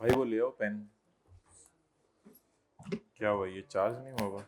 भाई वो ले आओ पेन। क्या हुआ, ये चार्ज नहीं होगा?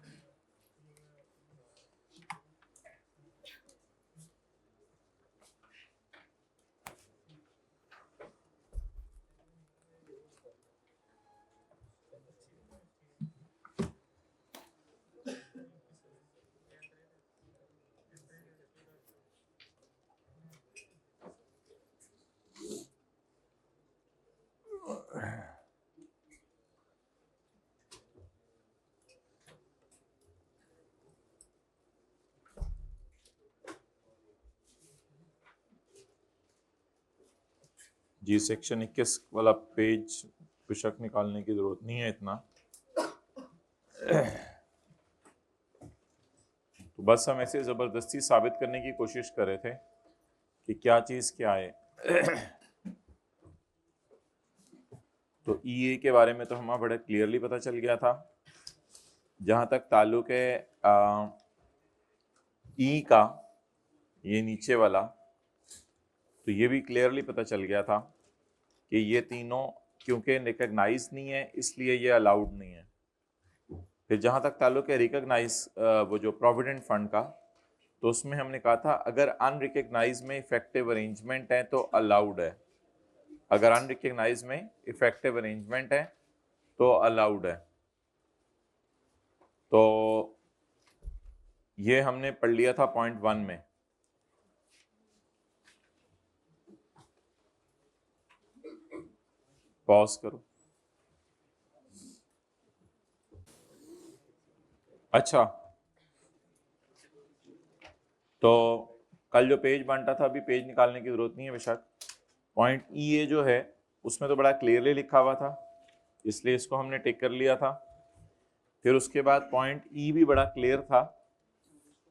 जी सेक्शन 21 वाला पेज पुशक निकालने की जरूरत नहीं है इतना। तो बस हम ऐसे जबरदस्ती साबित करने की कोशिश कर रहे थे कि क्या चीज क्या है। तो ईए के बारे में तो हमें बड़े क्लियरली पता चल गया था। जहां तक ताल्लुक है ई का, ये नीचे वाला, तो ये भी क्लियरली पता चल गया था कि ये तीनों क्योंकि रिकग्नाइज नहीं है इसलिए ये अलाउड नहीं है। फिर जहां तक ताल्लुक है रिकग्नाइज वो जो प्रोविडेंट फंड का, तो उसमें हमने कहा था अगर अनरिकग्नाइज में इफेक्टिव अरेंजमेंट है तो अलाउड है। अगर अनरिकग्नाइज में इफेक्टिव अरेंजमेंट है तो अलाउड है। तो ये हमने पढ़ लिया था पॉइंट 1 में। पॉज करो। अच्छा, तो कल जो पेज बनता था अभी पेज निकालने की जरूरत नहीं है बेशक। पॉइंट ई ए जो है उसमें तो बड़ा क्लियरली लिखा हुआ था, इसलिए इसको हमने टिक कर लिया था। फिर उसके बाद पॉइंट ई भी बड़ा क्लियर था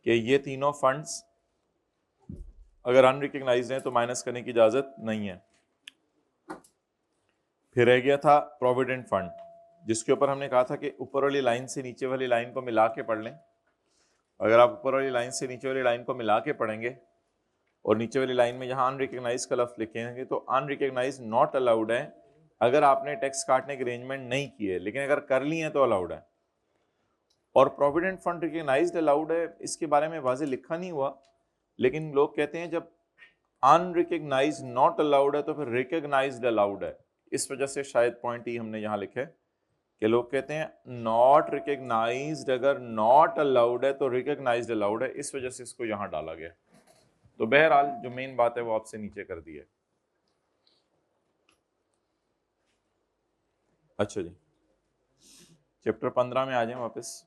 कि ये तीनों फंड्स अगर अनरिकग्नाइज्ड हैं तो माइनस करने की इजाजत नहीं है। फिर रह गया था प्रोविडेंट फंड, जिसके ऊपर हमने कहा था कि ऊपर वाली लाइन से नीचे वाली लाइन को मिला के पढ़ लें। अगर आप ऊपर वाली लाइन से नीचे वाली लाइन को मिला के पढ़ेंगे और नीचे वाली लाइन में यहाँ अनरिकग्नाइज का लफ्ज लिखेंगे तो अनरिकग्नाइज नॉट अलाउड है अगर आपने टैक्स काटने के अरेंजमेंट नहीं किए, लेकिन अगर कर लिए हैं तो अलाउड है। और प्रोविडेंट फंड रिकग्नाइज्ड अलाउड है, इसके बारे में वाज़ेह लिखा नहीं हुआ, लेकिन लोग कहते हैं जब अनरिकग्नाइज नॉट अलाउड है तो फिर रिकग्नाइज्ड अलाउड है। इस वजह से शायद पॉइंट ही हमने यहाँ लिखे कि लोग कहते हैं नॉट रिकग्नाइज्ड अगर नॉट अलाउड है तो रिकग्नाइज्ड अलाउड है, इस वजह से इसको यहाँ डाला गया। तो बहरहाल जो मेन बात है वो आपसे नीचे कर दी है। अच्छा जी, चैप्टर 15 में आ जाए वापस।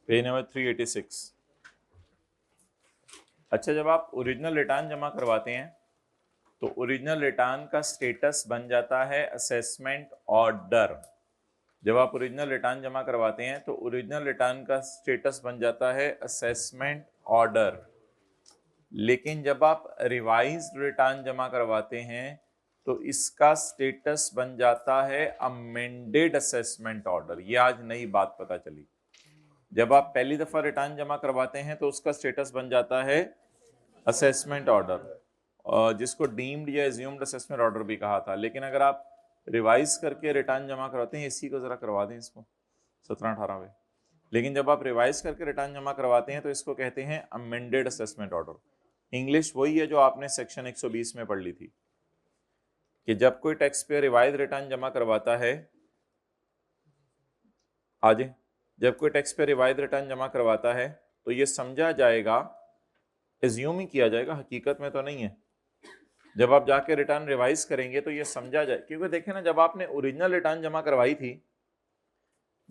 Page number 386। अच्छा, जब आप ओरिजिनल रिटर्न जमा करवाते हैं तो ओरिजिनल रिटर्न का स्टेटस बन जाता है असेसमेंट ऑर्डर। जब आप ओरिजिनल रिटर्न जमा करवाते हैं तो ओरिजिनल रिटर्न का स्टेटस बन जाता है असेसमेंट ऑर्डर। लेकिन जब आप रिवाइज्ड रिटर्न जमा करवाते हैं तो इसका स्टेटस बन जाता है अमेंडेड असेसमेंट ऑर्डर। ये आज नई बात पता चली। जब आप पहली दफा रिटर्न जमा करवाते हैं तो उसका स्टेटस बन जाता है असेसमेंट ऑर्डर, जिसको डीम्ड या एज्यूम्ड असेसमेंट ऑर्डर भी कहा था। लेकिन अगर आप रिवाइज करके रिटर्न जमा करवाते हैं, इसी को जरा करवा दें इसको 17-18 में। लेकिन जब आप रिवाइज करके रिटर्न जमा करवाते हैं तो इसको कहते हैं अमेंडेड असेसमेंट ऑर्डर। इंग्लिश वही है जो आपने सेक्शन 120 में पढ़ ली थी कि जब कोई टैक्स पेयर रिवाइज रिटर्न जमा करवाता है, आज जब कोई टैक्स पेयर रिवाइज रिटर्न जमा करवाता है तो ये समझा जाएगा, एज्यूम ही किया जाएगा, हकीकत में तो नहीं है। जब आप जाके रिटर्न रिवाइज करेंगे तो ये समझा जाए, क्योंकि देखें ना, जब आपने ओरिजिनल रिटर्न जमा करवाई थी,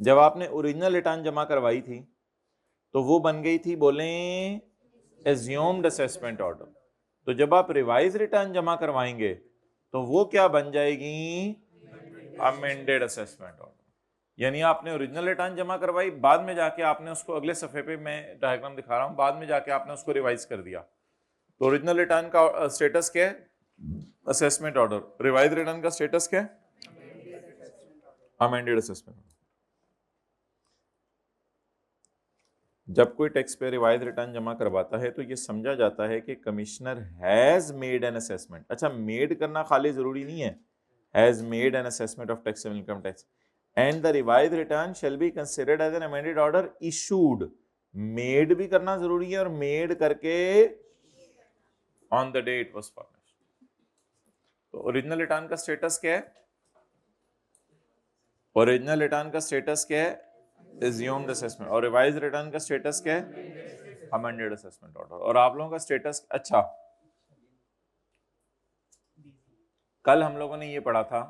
जब आपने ओरिजिनल रिटर्न जमा करवाई थी तो वो बन गई थी, बोले, एज्यूम्ड असेसमेंट ऑर्डर। तो जब आप रिवाइज रिटर्न जमा करवाएंगे तो वो क्या बन जाएगी, अमेंडेड असेसमेंट ऑर्डर। यानी आपने ओरिजिनल रिटर्न जमा करवाई, बाद में जाके आपने उसको, अगले सफे पे मैं डायग्राम दिखा रहा हूं, बाद में जाके आपने उसको रिवाइज कर दिया। तो ओरिजिनल रिटर्न का स्टेटस क्या है, असेसमेंट ऑर्डर, रिवाइज रिटर्न का स्टेटस क्या है? Amended assessment. जब कोई टैक्स पे रिवाइज रिटर्न जमा करवाता है तो ये समझा जाता है कि commissioner has made an assessment. अच्छा, मेड करना खाली जरूरी नहीं है, has made an assessment of taxable income tax and the revise return shall be considered as an amended order issued. Made भी करना जरूरी है और मेड करके on the day it was furnished. तो ओरिजिनल रिटर्न का स्टेटस क्या है? ओरिजिनल रिटर्न का स्टेटस क्या है? assumed assessment। और रिवाइज रिटर्न का स्टेटस क्या है? Amended assessment order. और आप लोगों का स्टेटस, अच्छा कल हम लोगों ने ये पढ़ा था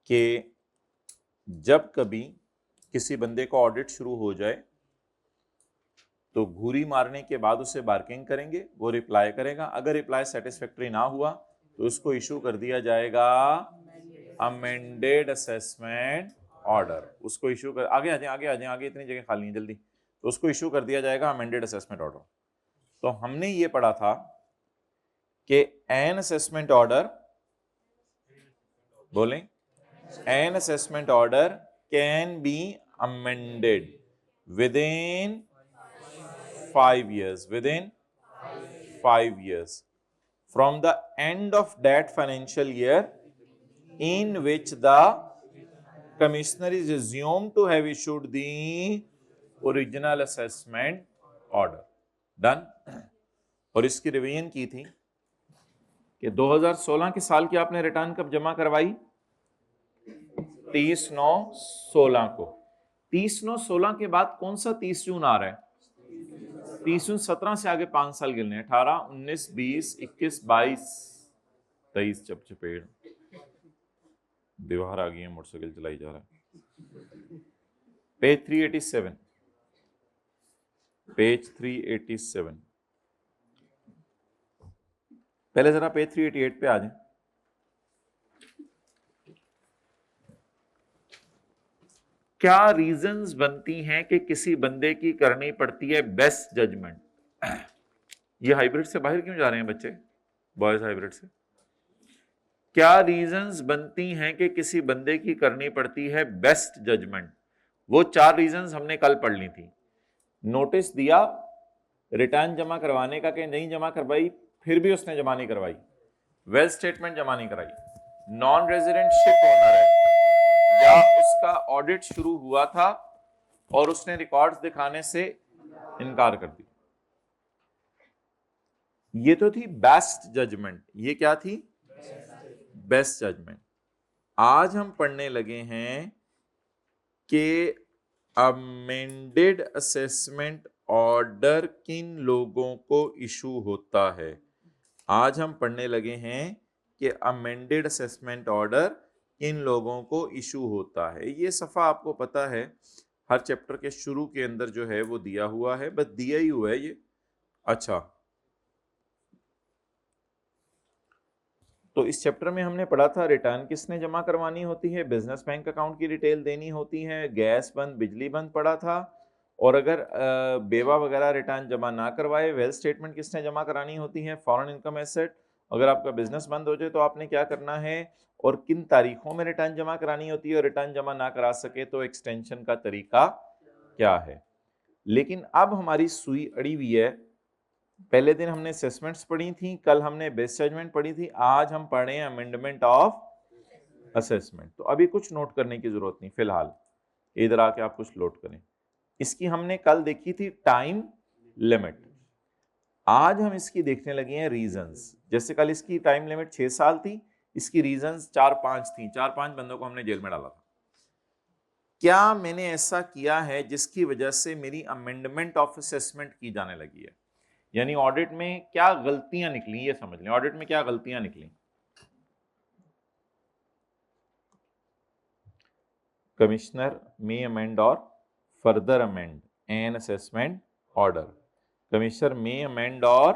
कि जब कभी किसी बंदे का ऑडिट शुरू हो जाए तो घूरी मारने के बाद उसे बार्किंग करेंगे, वो रिप्लाई करेगा, अगर रिप्लाई सेटिस्फैक्टरी ना हुआ तो उसको इशू कर दिया जाएगा अमेंडेड असेसमेंट ऑर्डर। उसको इशू कर, आगे आ जाए आगे आ जाए, आगे इतनी जगह खाली है जल्दी, तो उसको इशू कर दिया जाएगा अमेंडेड असेसमेंट ऑर्डर। तो हमने ये पढ़ा था कि एन असेसमेंट ऑर्डर, बोलें, an assessment order can be amended within 5 years, within 5 years from the end of that financial year in which the commissioner is assumed to have issued the original assessment order. Done? और इसकी revision की थी कि 2016 के साल की आपने return कब जमा करवाई? 30/9/16 को। 30/9/16 के बाद कौन सा 30 जून आ रहा है? 30 जून 17 से आगे 5 साल गिनने, 18, 19, 20, 21, 22, 23। जब चपेड़ दीवार आ गई है, मोटरसाइकिल चलाई जा रहा है। Page 387, page 387। पहले जरा पेज 388 पे आ जाए। क्या रीजंस बनती हैं कि किसी बंदे की करनी पड़ती है बेस्ट जजमेंट? ये हाइब्रिड से बाहर क्यों जा रहे हैं बच्चे, बॉयज हाइब्रिड से? क्या रीजंस बनती हैं कि किसी बंदे की करनी पड़ती है बेस्ट जजमेंट? वो 4 रीजंस हमने कल पढ़ ली थी। नोटिस दिया रिटर्न जमा करवाने का कि नहीं जमा करवाई, फिर भी उसने जमा नहीं करवाई, वेल स्टेटमेंट जमा नहीं कराई, नॉन रेजिडेंट शिप ओनर है, या उसका ऑडिट शुरू हुआ था और उसने रिकॉर्ड्स दिखाने से इनकार कर दिया। ये तो थी बेस्ट जजमेंट। ये क्या थी? Best judgment. आज हम पढ़ने लगे हैं कि अमेंडेड असेसमेंट ऑर्डर किन लोगों को इशू होता है। आज हम पढ़ने लगे हैं कि अमेंडेड असेसमेंट ऑर्डर किन लोगों को इशू होता है। ये सफ़ा आपको पता है हर चैप्टर के शुरू के अंदर जो है वो दिया हुआ है, बस दिया ही हुआ है ये। अच्छा, तो इस चैप्टर में हमने पढ़ा था रिटर्न किसने जमा करवानी होती है, बिजनेस बैंक अकाउंट की डिटेल देनी होती है, गैस बंद बिजली बंद पढ़ा था, और अगर बेवा वगैरह रिटर्न जमा ना करवाए वेल स्टेटमेंट किसने जमा करानी होती है, फॉरेन इनकम एसेट। अगर आपका बिजनेस बंद हो जाए तो आपने क्या करना है और किन तारीखों में रिटर्न जमा करानी होती है, और रिटर्न जमा ना करा सके तो एक्सटेंशन का तरीका क्या है। लेकिन अब हमारी सुई अड़ी हुई है। पहले दिन हमने असेसमेंट्स पढ़ी थी, कल हमने बेस्ट जजमेंट पढ़ी थी, आज हम पढ़ रहे हैं अमेंडमेंट ऑफ असेसमेंट। तो अभी कुछ नोट करने की जरूरत नहीं, फिलहाल इधर आके आप कुछ नोट करें। इसकी हमने कल देखी थी टाइम लिमिट, आज हम इसकी देखने लगे हैं रीजंस। जैसे कल इसकी टाइम लिमिट 6 साल थी, इसकी रीजंस 4-5 थी, 4-5 बंदों को हमने जेल में डाला था। क्या मैंने ऐसा किया है जिसकी वजह से मेरी अमेंडमेंट ऑफ असेसमेंट की जाने लगी है, यानी ऑडिट में क्या गलतियां निकली, ये समझ लें ऑडिट में क्या गलतियां निकली। Commissioner may amend or further amend an assessment order. Commissioner may amend or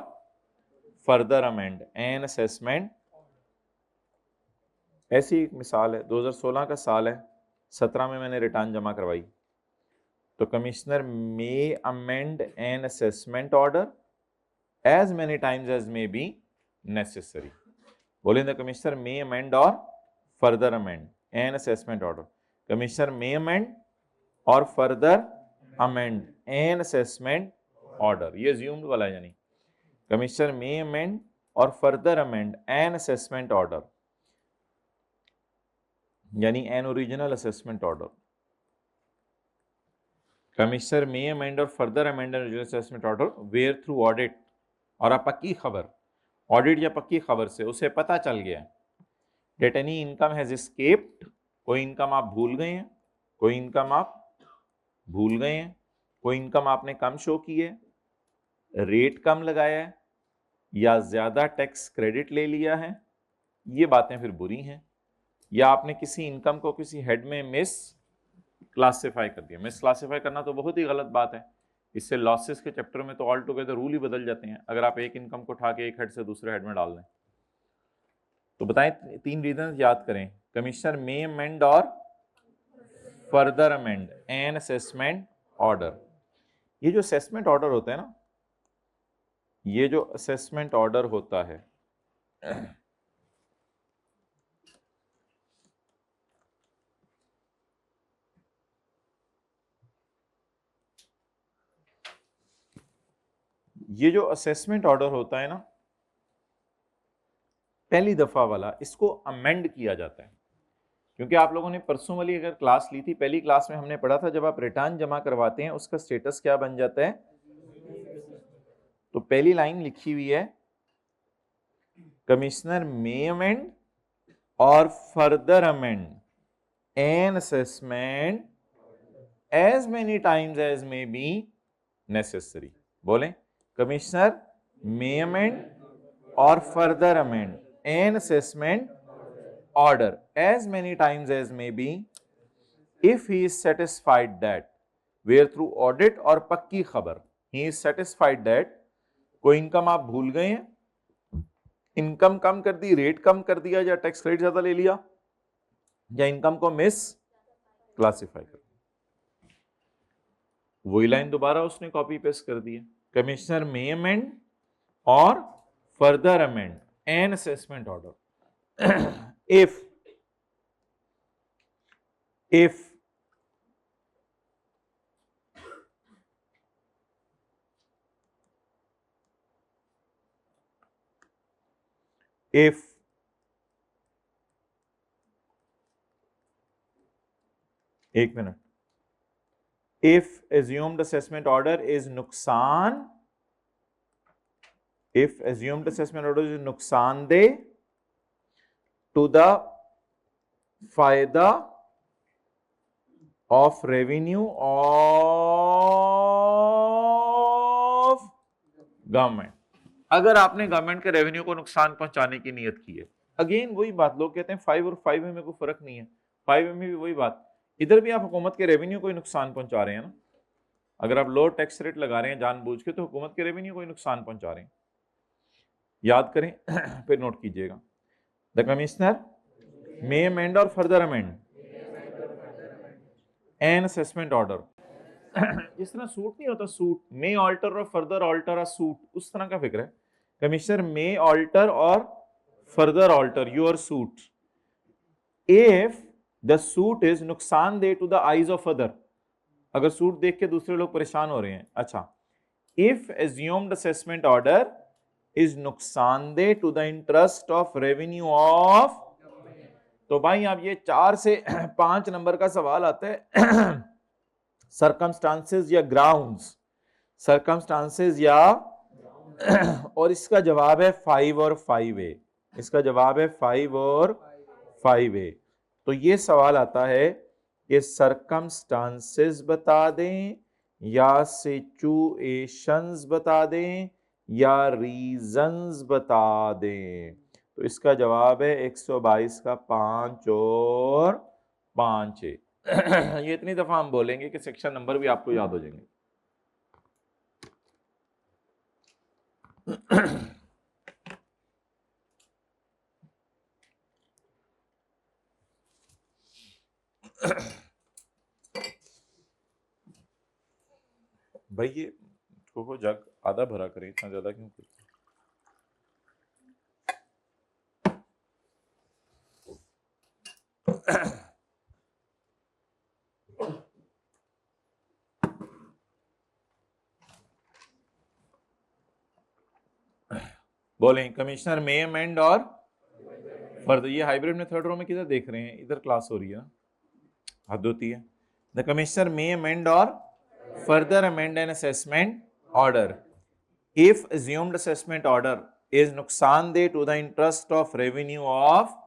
further amend an assessment. ऐसी एक मिसाल है, 2016 का साल है, 17 में मैंने रिटर्न जमा करवाई, तो commissioner may amend an assessment order as many times as may be necessary. बोले the commissioner may amend or further amend an assessment order. Commissioner may amend or further amend an assessment order. ये assumed वाला है, यानी commissioner may amend or further amend an assessment order, यानी an original assessment order. Commissioner may amend or further amend an original assessment order where through audit, और आप पक्की खबर, audit या पक्की खबर से उसे पता चल गया that any income has escaped, कोई इनकम आप भूल गए हैं, कोई इनकम आप भूल गए हैं, कोई इनकम आपने कम शो की है, रेट कम लगाया है या ज्यादा टैक्स क्रेडिट ले लिया है, ये बातें फिर बुरी हैं। या आपने किसी इनकम को किसी हेड में मिस क्लासिफाई कर दिया। मिस क्लासिफाई करना तो बहुत ही गलत बात है, इससे लॉसेस के चैप्टर में तो ऑल टुगेदर रूल ही बदल जाते हैं अगर आप एक इनकम को उठा के एक हेड से दूसरे हेड में डाल दें। तो बताएं 3 रीजन याद करें। Commissioner may amend or further amend an assessment order. ये जो असेसमेंट ऑर्डर होता है ना, ये जो असेसमेंट ऑर्डर होता है ये जो असेसमेंट ऑर्डर होता है ना, पहली दफा वाला, इसको अमेंड किया जाता है। क्योंकि आप लोगों ने परसों वाली अगर क्लास ली थी, पहली क्लास में हमने पढ़ा था जब आप रिटर्न जमा करवाते हैं उसका स्टेटस क्या बन जाता है। तो पहली लाइन लिखी हुई है commissioner may amend or further amend an assessment as many times as may be necessary. बोलें commissioner may amend or further amend an assessment order as many times as may be if he is satisfied that, where through audit और पक्की खबर he is satisfied that कोई income आप भूल गए हैं, income कम कर दी, रेट कम कर दिया, या टैक्स क्रेडिट ज्यादा ले लिया, या इनकम को मिस क्लासिफाई कर दिया। वही लाइन दोबारा उसने कॉपी पेस्ट कर दी है, commissioner may amend or further amend an assessment order if if एक minute, if assumed assessment order is नुकसान, if assumed assessment order is नुकसानदेह to the फायदा of revenue of गवर्नमेंट, अगर आपने गवर्नमेंट के revenue को नुकसान पहुंचाने की नियत की है। अगेन वही बात, लोग कहते हैं 5 और 5 में कोई फर्क नहीं है, 5 में भी वही बात, इधर भी आप हुकूमत के रेवेन्यू को नुकसान पहुंचा रहे हैं ना। अगर आप लो टैक्स रेट लगा रहे हैं जानबूझ के तो हुकूमत के रेवेन्यू को नुकसान पहुंचा रहे हैं। याद करें फिर नोट कीजिएगा, the commissioner may amend or further amend an assessment order. जिस तरह सूट नहीं होता, suit may alter or further alter a suit, उस तरह का फिक्र है। Commissioner may alter or further alter your suit if the suit is नुकसानदेह to the eyes of other, अगर सूट देख के दूसरे लोग परेशान हो रहे हैं। अच्छा, if assumed assessment order is नुकसानदेह to the interest of revenue of, तो भाई अब ये 4 से 5 नंबर का सवाल आता है सर्कमस्टांसेस या ग्राउंड्स, सर्कमस्टांसेस या और इसका जवाब है 5 और 5A, इसका जवाब है 5 और 5A। तो ये सवाल आता है कि सर्कमस्टांसेस बता दें या सिचुएशंस बता दें या रीजंस बता दें, तो इसका जवाब है 122 का 5 और 5 है। ये इतनी दफा हम बोलेंगे कि सेक्शन नंबर भी आपको याद हो जाएंगे। भाई ये को जग आधा भरा करें, इतना ज्यादा क्यों करते? बोलें commissioner may amend or further, ये हाइब्रिड में थर्ड रो में किधर देख रहे हैं, इधर क्लास हो रही है, हद होती है। The commissioner may amend or further amend an assessment order if assumed assessment order is नुकसानदेह to the interest of revenue of,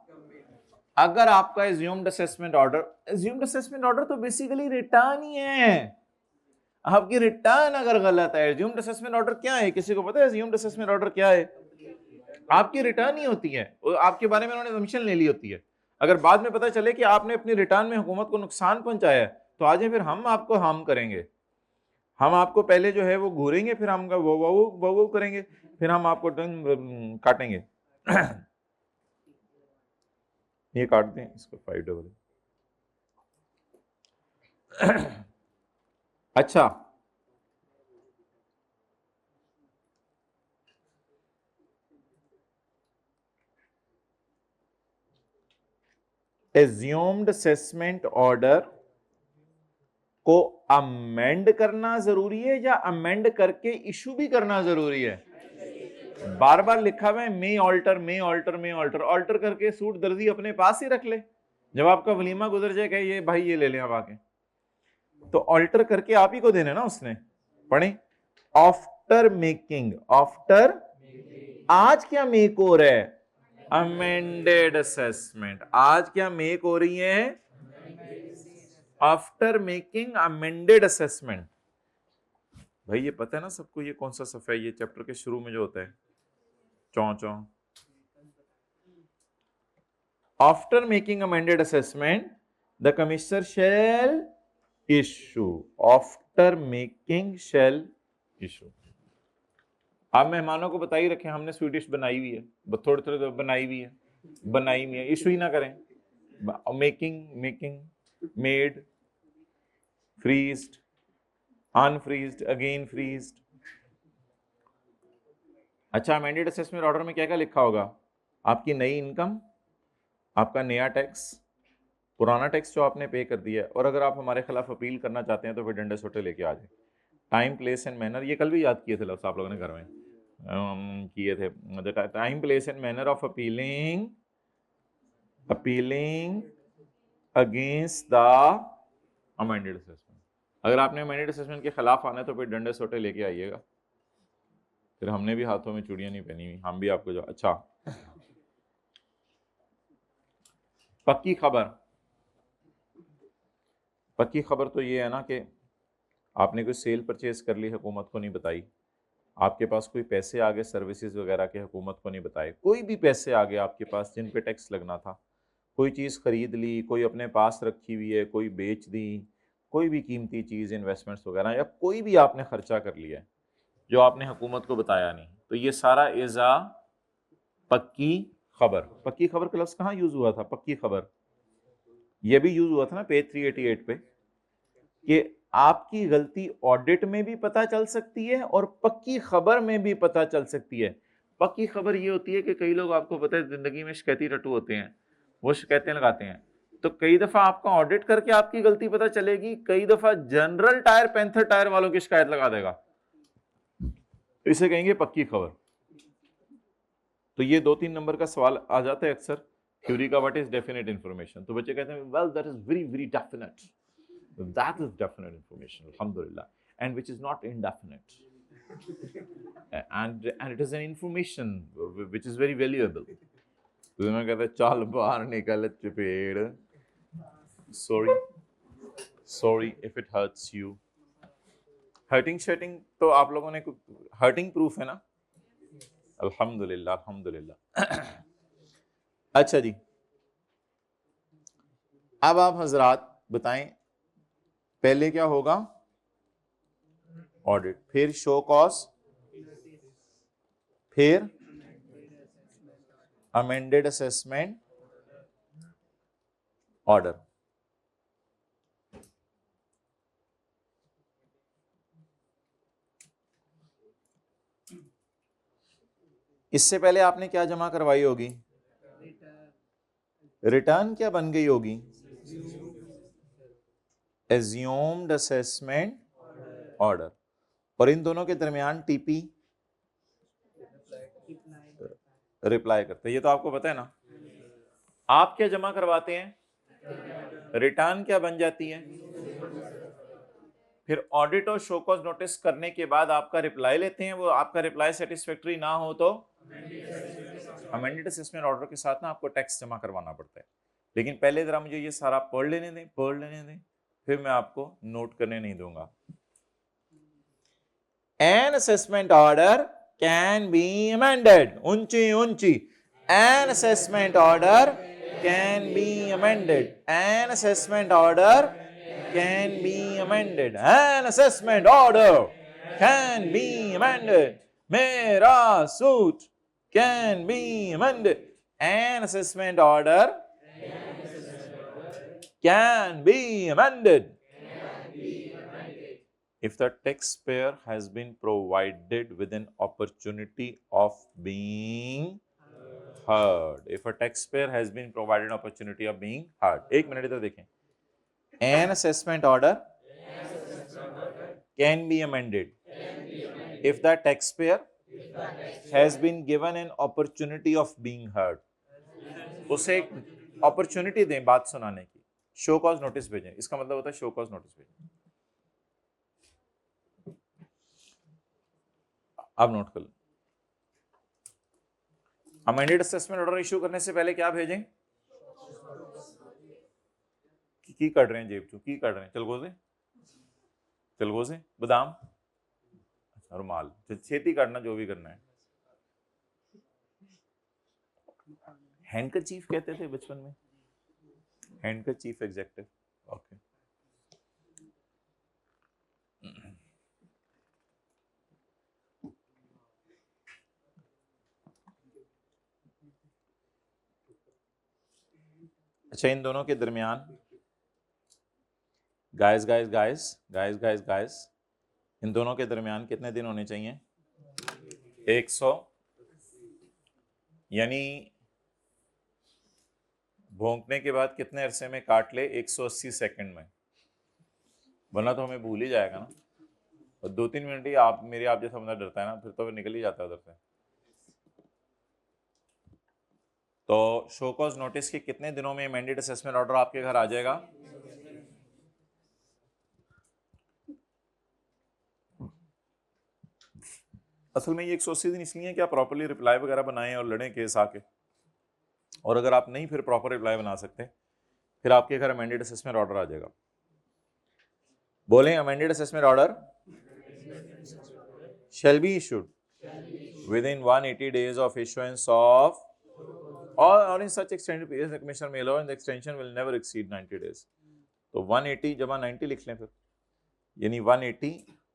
अगर आपका assumed assessment order तो बेसिकली रिटर्न ही है, आपकी रिटर्न अगर गलत है, assumed assessment order क्या है, किसी को पता है assumed assessment order क्या है? आपकी रिटर्न ही होती है, आपके बारे में उन्होंने assumption ले ली होती है। अगर बाद में पता चले कि आपने अपनी रिटर्न में हुकूमत को नुकसान पहुंचाया है, तो आज फिर हम आपको हार्म करेंगे, हम आपको पहले जो है वो घूरेंगे, फिर हम वो करेंगे, फिर हम आपको काटेंगे। ये काट दें इसको 5 अच्छा, एज्यूम्ड असेसमेंट ऑर्डर को अमेंड करना जरूरी है या अमेंड करके इशू भी करना जरूरी है? बार बार लिखा हुआ है मे ऑल्टर, मे ऑल्टर, मे ऑल्टर, ऑल्टर करके सूट दर्जी अपने पास ही रख ले, जब आपका वलीमा गुजर जाएगा ये भाई ये ले लें आप आके, तो ऑल्टर करके आप ही को देने ना उसने। पढ़े आफ्टर मेकिंग, आफ्टर, आज क्या मेक हो रहा है? अमेंडेड असेसमेंट, आज क्या मेक हो रही है? After making amended assessment. भाई ये पता है ना सबको ये कौन सा सफ़ा है, ये चैप्टर के शुरू में जो होता है चौ after making amended assessment the commissioner shall issue, after making shall issue. आप मेहमानों को बता ही रखें हमने स्वीट बनाई हुई है, थोड़ी थोड़ी बनाई हुई है, इशू ही ना करें। Making, made, freezed, unfreezed, again freezed. अच्छा, अमेंडेड असेसमेंट ऑर्डर में क्या क्या लिखा होगा? आपकी नई इनकम, आपका नया टैक्स, पुराना टैक्स जो आपने पे कर दिया है, और अगर आप हमारे खिलाफ अपील करना चाहते हैं तो फिर डंडे सोटे लेके आ जाए। टाइम, प्लेस एंड मैनर, ये कल भी याद किए थे लफ्ज़ आप लोगों ने घर में किए थे। Time, place and manner of appealing against the amended assessment. अगर आपने अमेंडेड असेसमेंट के खिलाफ आना है तो फिर डंडे सोटे लेके आइएगा, फिर हमने भी हाथों में चूड़ियां नहीं पहनी हुई, हम भी आपको जो। अच्छा, पक्की खबर, पक्की खबर तो ये है ना कि आपने कोई सेल परचेज कर ली, हुकूमत को नहीं बताई, आपके पास कोई पैसे आ गए सर्विसेज वगैरह के, हुकूमत को नहीं बताए, कोई भी पैसे आ गए आपके पास जिन पे टैक्स लगना था, कोई चीज़ खरीद ली, कोई अपने पास रखी हुई है, कोई बेच दी, कोई भी कीमती चीज़, इन्वेस्टमेंट्स वगैरह, या कोई भी आपने खर्चा कर लिया है जो आपने हुकूमत को बताया नहीं, तो ये सारा इज़ आ पक्की खबर। पक्की खबर का लफ्ज़ कहाँ यूज़ हुआ था? पक्की खबर ये भी यूज़ हुआ था ना पेज 388 पे, कि आपकी गलती ऑडिट में भी पता चल सकती है और पक्की खबर में भी पता चल सकती है। पक्की खबर ये होती है कि कई लोग, आपको पता है जिंदगी में शिकायती रट्टू होते हैं, वो शिकायतें लगाते हैं, तो कई दफा आपका ऑडिट करके आपकी गलती पता चलेगी, कई दफा जनरल टायर, पैंथर टायर वालों की शिकायत लगा देगा, इसे कहेंगे पक्की खबर। तो ये 2-3 नंबर का सवाल आ जाता है अक्सर थ्योरी का, व्हाट इज डेफिनेट इंफॉर्मेशन, तो बच्चे कहते हैं well that is very very definite, that is definite information, alhamdulillah, and which is not indefinite, and it is an information which is very valuable. तो मैं कहता चल बाहर निकल चपेड़, sorry if it hurts you, hurting shirting तो आप लोगों ने हर्टिंग प्रूफ है ना, अल्हम्दुलिल्लाह अल्हम्दुलिल्लाह। अच्छा जी, अब आप हजरात बताएं पहले क्या होगा? ऑडिट, फिर शो कॉज, फिर अमेंडेड असेसमेंट ऑर्डर। इससे पहले आपने क्या जमा करवाई होगी? रिटर्न क्या बन गई होगी? Assumed assessment order. और इन दोनों के दरमियान टीपी रिप्लाई करते हैं। ये तो आपको पता है ना। आप क्या जमा करवाते हैं? रिटर्न क्या बन जाती है? फिर ऑडिट और शो कॉज नोटिस करने के बाद आपका रिप्लाई लेते हैं। वो आपका रिप्लाई सेटिस्फैक्टरी ना हो तो अमेंडेड असेसमेंट ऑर्डर के साथ ना आपको टेक्स्ट जमा करवाना पड़ता है। लेकिन पहले जरा मुझे ये सारा पढ़ लेने दें, फिर मैं आपको नोट करने नहीं दूंगा। An assessment order can be amended. ऊंची An assessment order can be amended. An assessment order can be amended. An assessment order can be amended. मेरा suit can be amended. An assessment order can be amended if the taxpayer has been provided with an opportunity of being heard. If a taxpayer has been provided an opportunity of being heard. एक minute इधर देखें. An assessment order can be amended if the taxpayer has been given an opportunity of being heard. उसे एक opportunity दें बात सुनाने की. Show cause notice भेजें. इसका मतलब होता है शो कॉज नोटिस भेजें. अब नोट कर लो. अमेंडेड असेसमेंट ऑर्डर इशू करने से पहले क्या भेजें? की कर रहे हैं जेब चू, की कर रहे हैं चलगोजे बादाम रुमाल, छेती काटना जो भी करना है. हैंडकरचीफ कहते थे बचपन में. Handkerchief executive. ओके. अच्छा, इन दोनों के दरमियान गाइस इन दोनों के दरमियान कितने दिन होने चाहिए? 100, यानी भोंकने के बाद कितने अरसे में काट ले? 180 सेकंड में. वरना तो हमें भूल ही जाएगा ना. और 2-3 मिनट ही आप जैसा बंदा डरता है ना, फिर तो निकल ही जाता है उधर से. तो शो कॉज नोटिस के कितने दिनों में अमेंडेड असेसमेंट ऑर्डर आपके घर आ जाएगा? असल में ये 180 दिन इसलिए क्या प्रॉपर्ली रिप्लाई वगैरह बनाएं और लड़ें केस आके. और अगर आप नहीं फिर प्रॉपर रिप्लाई बना सकते, फिर आपके घर अमेंडेड असेसमेंट ऑर्डर आ जाएगा. बोलें amended assessment order shall be issued within 180 days of issuance of or in such extended period the commissioner may allow and the extension will never exceed 90 days. तो 180 जमा 90 लिख लें फिर, यानी 180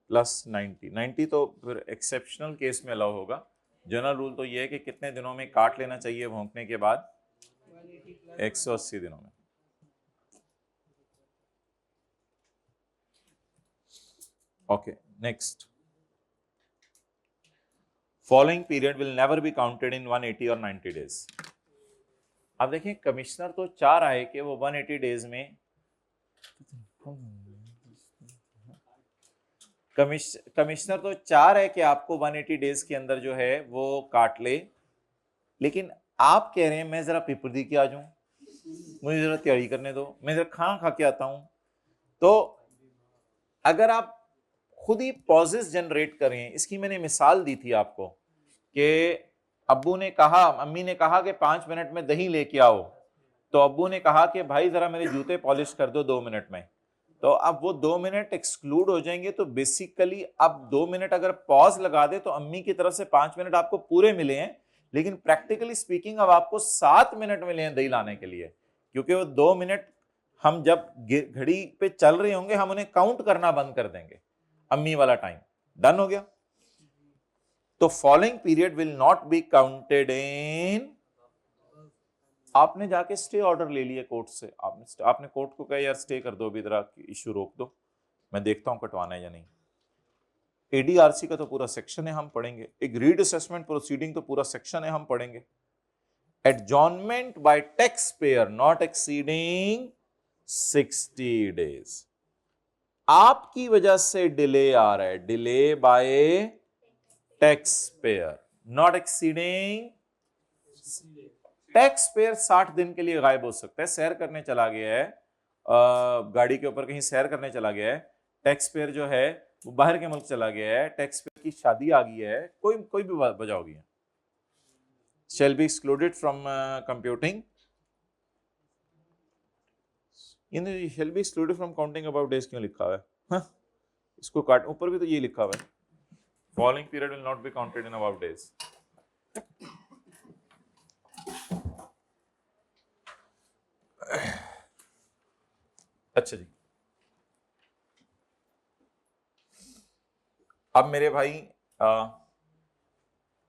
प्लस 90 तो फिर एक्सेप्शनल केस में अलाउ होगा. जनरल रूल तो ये है कि कितने दिनों में काट लेना चाहिए भोंकने के बाद? 180 दिनों में. Okay, next. Following period will never be counted in 180 और 90 डेज. अब देखें, कमिश्नर तो चाह रहा है कि वो 180 डेज में कमिश्नर तो चाह रहा है कि आपको 180 डेज के अंदर जो है वो काट ले. लेकिन आप कह रहे हैं मैं जरा पेपर दी के आ जाऊं, मुझे जरा तैयारी करने दो, मैं जरा खाना खा के आता हूं. तो अगर आप खुद ही पॉजेस जनरेट करें, इसकी मैंने मिसाल दी थी आपको कि अब्बू ने कहा, अम्मी ने कहा कि 5 मिनट में दही लेके आओ. तो अब्बू ने कहा कि भाई जरा मेरे जूते पॉलिश कर दो 2 मिनट में. तो अब वो 2 मिनट एक्सक्लूड हो जाएंगे. तो बेसिकली अब 2 मिनट अगर पॉज लगा दे तो अम्मी की तरफ से 5 मिनट आपको पूरे मिले हैं. लेकिन प्रैक्टिकली स्पीकिंग अब आपको 7 मिनट मिले हैं दही लाने के लिए, क्योंकि वो 2 मिनट हम जब घड़ी पे चल रहे होंगे हम उन्हें काउंट करना बंद कर देंगे. अम्मी वाला टाइम डन हो गया. तो following period will not be counted in. आपने जाके स्टे ऑर्डर ले लिया कोर्ट से, आपने कोर्ट को कहा यार स्टे कर दो, अभी जरा इशू रोक दो, मैं देखता हूं कटवाना है या नहीं. एडीआरसी का तो पूरा सेक्शन है, हम पढ़ेंगे. एग्रीड असेसमेंट प्रोसीडिंग तो पूरा सेक्शन है, हम पढ़ेंगे. Adjournment bye tax payer not exceeding 60 days। आपकी वजह से डिले आ रहा है, delay bye tax payer not exceeding. Tax payer 60 दिन के लिए गायब हो सकता है, सैर करने चला गया है, गाड़ी के ऊपर कहीं सैर करने चला गया है, टैक्स पेयर जो है वो बाहर के मुल्क चला गया है, टैक्स पेयर की शादी आ गई है, कोई भी वजह होगी, shall be excluded from computing, shall be excluded from counting about days क्यों लिखा हुआ है? हाँ, इसको काट, ऊपर भी तो ये लिखा हुआ है, following period will not be counted in about days। अच्छा जी, अब मेरे भाई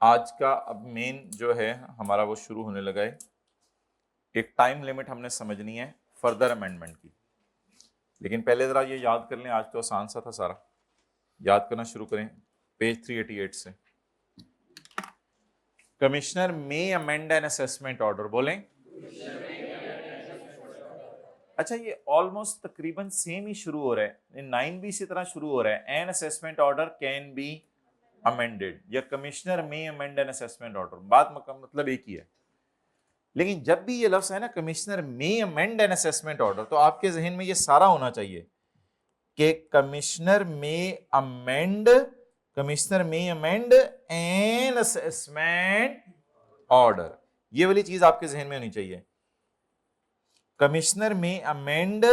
आज का अब मेन जो है हमारा वो शुरू होने लगा है। एक टाइम लिमिट हमने समझनी है फर्दर अमेंडमेंट की, लेकिन पहले जरा ये याद कर लें, आज तो आसान सा था सारा, याद करना शुरू करें पेज 388 से। Commissioner may amend an assessment order, बोलें। अच्छा, ये ऑलमोस्ट तकरीबन सेम ही शुरू हो रहा है, 9 भी इसी तरह शुरू हो रहा है, an assessment order can be amended या commissioner may amend an assessment order, बात मतलब एक ही है। लेकिन जब भी ये लफ्ज है ना commissioner may amend an assessment order, तो आपके जहन में ये सारा होना चाहिए कि commissioner may amend an assessment order, ये वाली चीज आपके जहन में होनी चाहिए। कमिश्नर में अमेंड,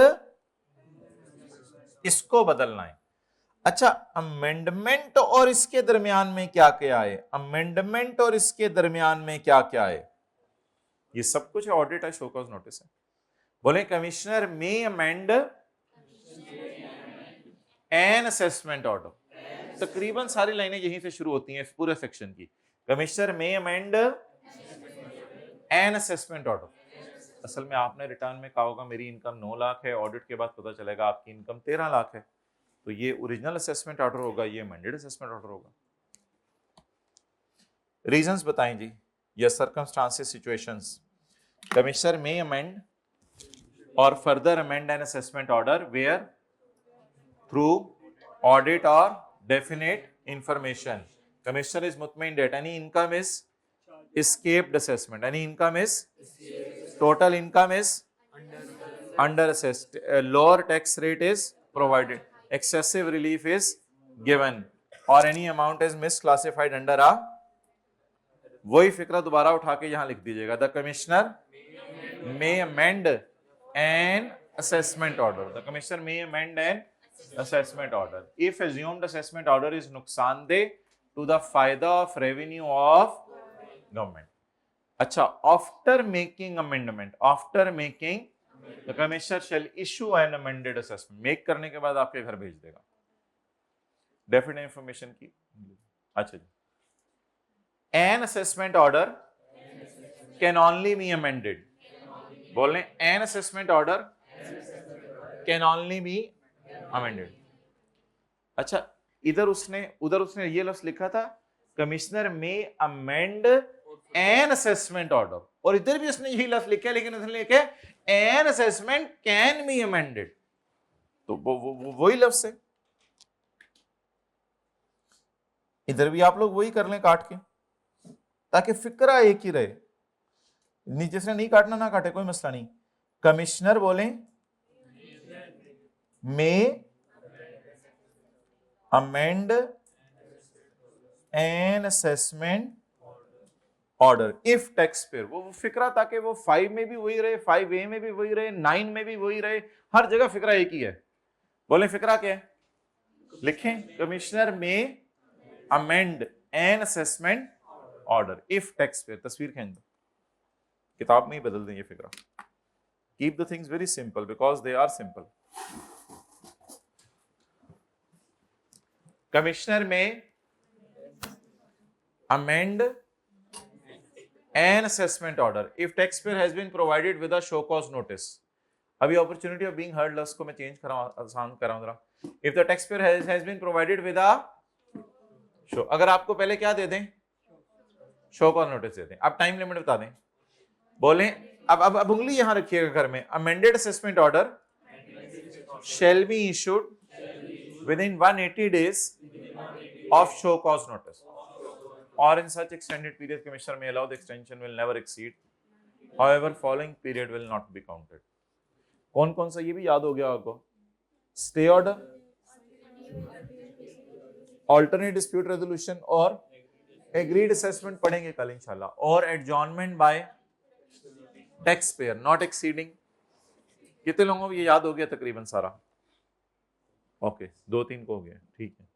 इसको बदलना है। अच्छा, अमेंडमेंट और इसके दरमियान में क्या क्या है, अमेंडमेंट और इसके दरमियान में क्या क्या है, ये सब कुछ ऑडिट है, शो कॉज नोटिस है। बोले commissioner may amend an assessment order, तकरीबन सारी लाइनें यहीं से शुरू होती हैं इस पूरे सेक्शन की। Commissioner may amend an assessment order. असल में आपने रिटर्न में कहा होगा मेरी इनकम 9 लाख है, ऑडिट के बाद पता चलेगा आपकी इनकम 13 लाख है, तो ये ओरिजिनल असेसमेंट ऑर्डर होगा, ये अमेंडेड असेसमेंट ऑर्डर होगा। रीजंस बताएं जी, या circumstances, situations. Commissioner may amend or further amend an assessment order where through audit or definite information. Commissioner is मुतमईन that any income is escaped assessment, any income is total income is under assessed, lower tax rate is provided, excessive relief is given, or any amount is misclassified under a, वही फिक्रा दोबारा उठा के यहां लिख दीजिएगा, the commissioner may amend an assessment order, the commissioner may amend an assessment order if assumed assessment order is नुकसानदेह to the फायदा of revenue of government. अच्छा, after making amendment, after making the commissioner shall issue an amended assessment, make करने के बाद आपके घर भेज देगा डेफिनेट इंफॉर्मेशन की। अच्छा जी, an assessment order can only be amended, बोलें an assessment order can only be amended. अच्छा, उधर उसने ये लफ्ज लिखा था commissioner may amend an assessment order, और इधर भी उसने यही लफ्ज लिखा है, लेकिन उसने लिखा an assessment can be amended, तो वही लफ्ज है। इधर भी आप लोग वही कर लें काट के, ताकि फिक्रा एक ही रहे, जिसने नहीं काटना ना काटे, कोई मसला नहीं। कमिश्नर बोलें में amend an assessment order if tax pair, वो फिक्रा ताकि वो 5 में भी वही रहे, 5A में भी वही रहे, 9 में भी वही रहे, हर जगह फिक्रा एक ही है। बोले फिक्रा क्या है, लिखें commissioner may amend an assessment order if tax payer, तस्वीर खींच दो, किताब में ही बदल दें ये फिक्रा। Keep the things very simple because they are simple. Commissioner may amend an assessment order if taxpayer has been provided with a show cause notice। अभी opportunity of being heard लफ्ज को मैं चेंज कर रहा हूं, आसान कर रहा हूं जरा। if the taxpayer has been provided with a show, अगर आपको पहले क्या दे दें, show cause notice दे दें, आप टाइम लिमिट बता दें, बोलें अब उंगली यहां रखिएगा घर में। Amended assessment order shall be issued within 180 days of show cause notice, or in such extended period commissioner may allow the extension will never exceed, however following period will not be counted. कौन कौन सा, ये भी याद हो गया आपको? Stay order, alternate dispute resolution और एग्रीड असेसमेंट पढ़ेंगे कल इंशाल्लाह, और adjournment bye tax payer not exceeding. कितने लोगों को ये याद हो गया तकरीबन सारा? ओके, 2-3 को हो गया, ठीक है।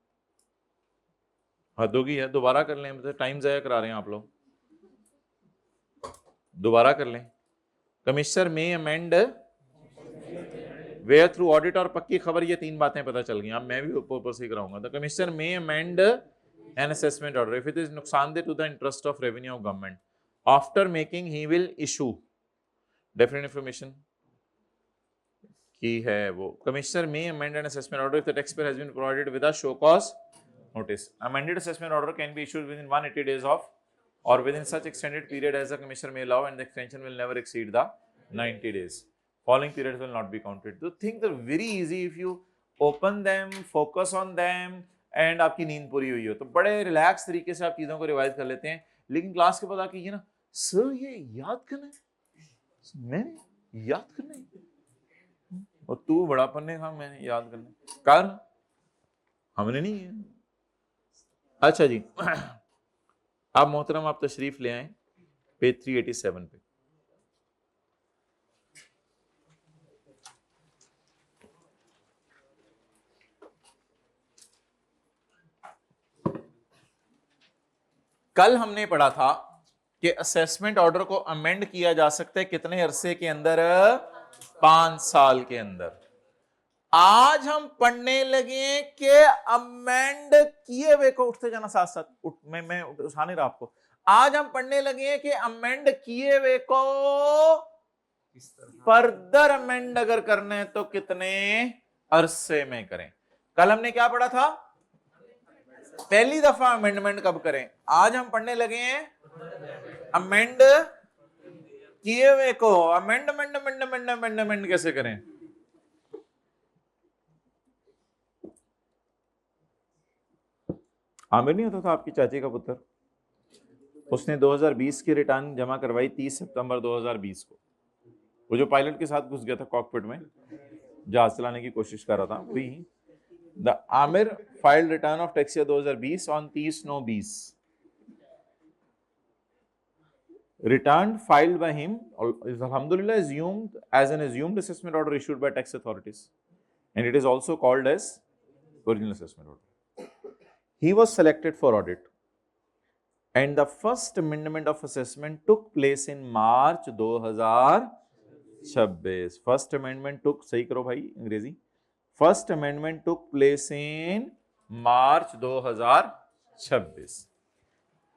हद होगी है, दोबारा कर लें, मतलब टाइम ज़ाया करा रहे हैं आप लोग, दोबारा कर लें। Commissioner may amend where through audit, और पक्की खबर ये 3 बातें पता चल गई। अब मैं भी ऊपर से कराऊंगा। The commissioner may amend an assessment order if it is नुकसानदेह to the interest of revenue of government, after making he will issue definite information की है वो। Commissioner may amend an assessment order if the tax payer has been provided with a show cause notice. Amended assessment order can be issued within 180 days of or within such extended period as the commissioner may allow, and the extension will never exceed the 90 days. Following periods will not be counted. So things are very easy if you open them, focus on them, and आपकी नींद पूरी हुई हो तो बड़े relax तरीके से आप चीज़ों को रिवाइज कर लेते हैं। लेकिन क्लास के बाद आके ये ना, सर ये याद करना है, मैंने याद करना है, और तू बड़ा पन्ने का मैंने याद करना है, कर हमने नहीं है। अच्छा जी, आप मोहतरम आप तशरीफ ले आए पेज 387 पे। कल हमने पढ़ा था कि असेसमेंट ऑर्डर को अमेंड किया जा सकता है कितने अरसे के अंदर? 5 साल के अंदर। आज हम पढ़ने लगे कि अमेंड किए हुए को, उठते जाना साथ साथ, मैं उठा नहीं रहा आपको। आज हम पढ़ने लगे कि अमेंड किए हुए को फर्दर अमेंड अगर करने हैं तो कितने अरसे में करें। कल हमने क्या पढ़ा था? पहली दफा अमेंडमेंट कब करें। आज हम पढ़ने लगे हैं अमेंड किए हुए को अमेंडमेंट कैसे करें। आमिर नहीं होता था आपकी चाची का पुत्र, उसने 2020 की रिटर्न जमा करवाई 30 सितंबर 2020 को। वो जो पायलट के साथ घुस गया था कॉकपिट में, जहाज चलाने की कोशिश कर रहा था, वही। The Aamir filed return of tax year 2020 on 30/9/20। Return filed by him is alhamdulillah assumed as an assumed assessment order issued by tax authorities, and it is also called as original assessment order. He was selected for audit, and the first amendment of assessment took place in March 2026. First amendment took, सही करो भाई अंग्रेजी, first amendment took place in March 2026.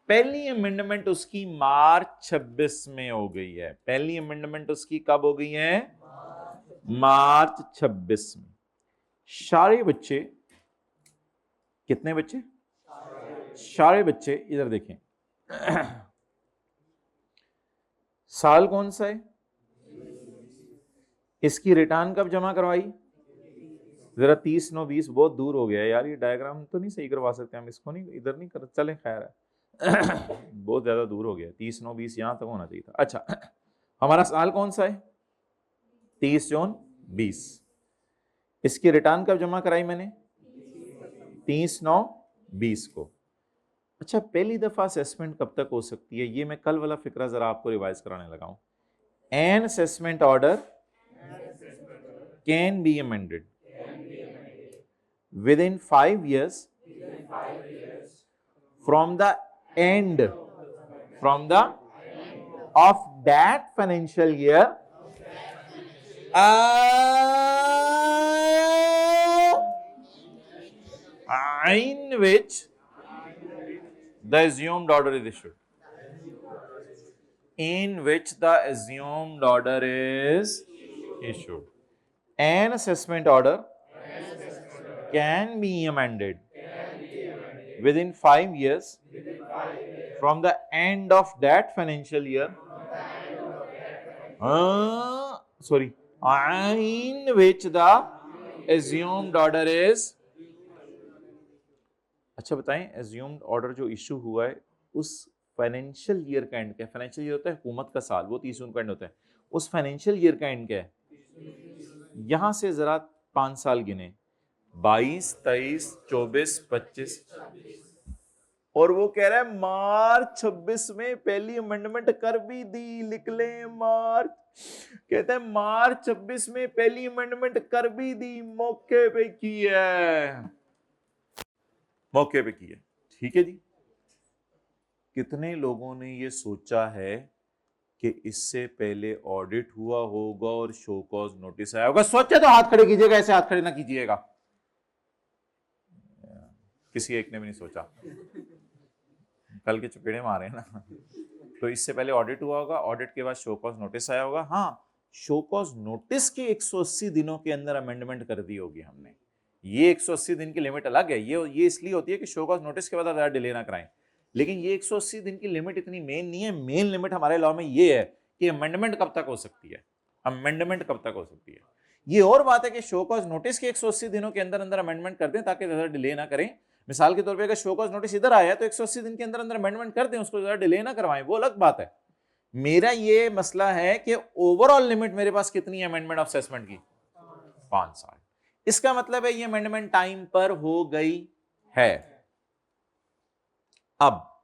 पहली amendment उसकी मार्च 26 में हो गई है। पहली अमेंडमेंट उसकी कब हो गई है? मार्च 26 में। सारे बच्चे, कितने बच्चे? सारे बच्चे इधर देखें। साल कौन सा है? इसकी रिटर्न कब जमा करवाई? जरा 30/9/20 बहुत दूर हो गया यार, ये डायग्राम तो नहीं सही करवा सकते हम इसको, नहीं इधर नहीं कर, चले खैर है। बहुत ज्यादा दूर हो गया, 30/9/20 यहां तक होना चाहिए था। अच्छा, हमारा साल कौन सा है? 30 जून 20। इसकी रिटर्न कब जमा कराई मैंने? 30/9/20 को। अच्छा, पहली दफा असेसमेंट कब तक हो सकती है? ये मैं कल वाला फिक्रा जरा आपको रिवाइज कराने लगा हूं। N assessment order can be amended with in 5 years from the end of that financial year in which the assumed order is issued. In which the assumed order is issued. An assessment order can be amended within 5 years from the end of that financial year sorry, in which the assumed order is, अच्छा बताएं, assumed order जो issue हुआ है उस financial year का and क्या है? Financial year होता है हुकूमत का साल, वो 30 जून का एंड होता है। उस फाइनेंशियल ईयर का एंड क्या है? यहां से जरा 5 साल गिने, 22, 23, 24, 25, और वो कह रहा है मार्च 26 में पहली अमेंडमेंट कर भी दी, लिख लें मार्च, कहते हैं मार्च 26 में पहली अमेंडमेंट कर भी दी, मौके पे की है, मौके पे की है। ठीक है जी। कितने लोगों ने ये सोचा है कि इससे पहले ऑडिट हुआ होगा और शो कॉज नोटिस आया होगा? सोचे तो हाथ खड़े कीजिएगा, ऐसे हाथ खड़े ना कीजिएगा। किसी एक ने भी नहीं सोचा, कल के चपेड़े मारे ना। तो इससे पहले ऑडिट हुआ होगा, ऑडिट के बाद शो कॉज नोटिस आया होगा। हाँ, शो कॉज नोटिस के 180 दिनों के अंदर अमेंडमेंट कर दी होगी हमने। ये 180 दिन की लिमिट अलग है, ये इसलिए होती है कि शो कॉज नोटिस के बाद ज्यादा डिले ना कराएं। लेकिन ये 180 दिन की लिमिट इतनी मेन नहीं है। मेन लिमिट हमारे लॉ में ये है कि अमेंडमेंट कब तक हो सकती है, अमेंडमेंट कब तक हो सकती है। ये और बात है कि शो कॉज नोटिस के 180 दिनों के अंदर अंदर अमेंडमेंट कर दें ताकि ज्यादा डिले ना करें। मिसाल के तौर पे अगर शो कॉज नोटिस इधर आया तो 180 दिन के अंदर अंदर अमेंडमेंट कर दें, उसको ज्यादा डिले ना करवाएं, वो अलग बात है। मेरा ये मसला है कि ओवरऑल लिमिट मेरे पास कितनी है अमेंडमेंट ऑफ असेसमेंट की? 5 साल। इसका मतलब है ये अमेंडमेंट टाइम पर हो गई है। अब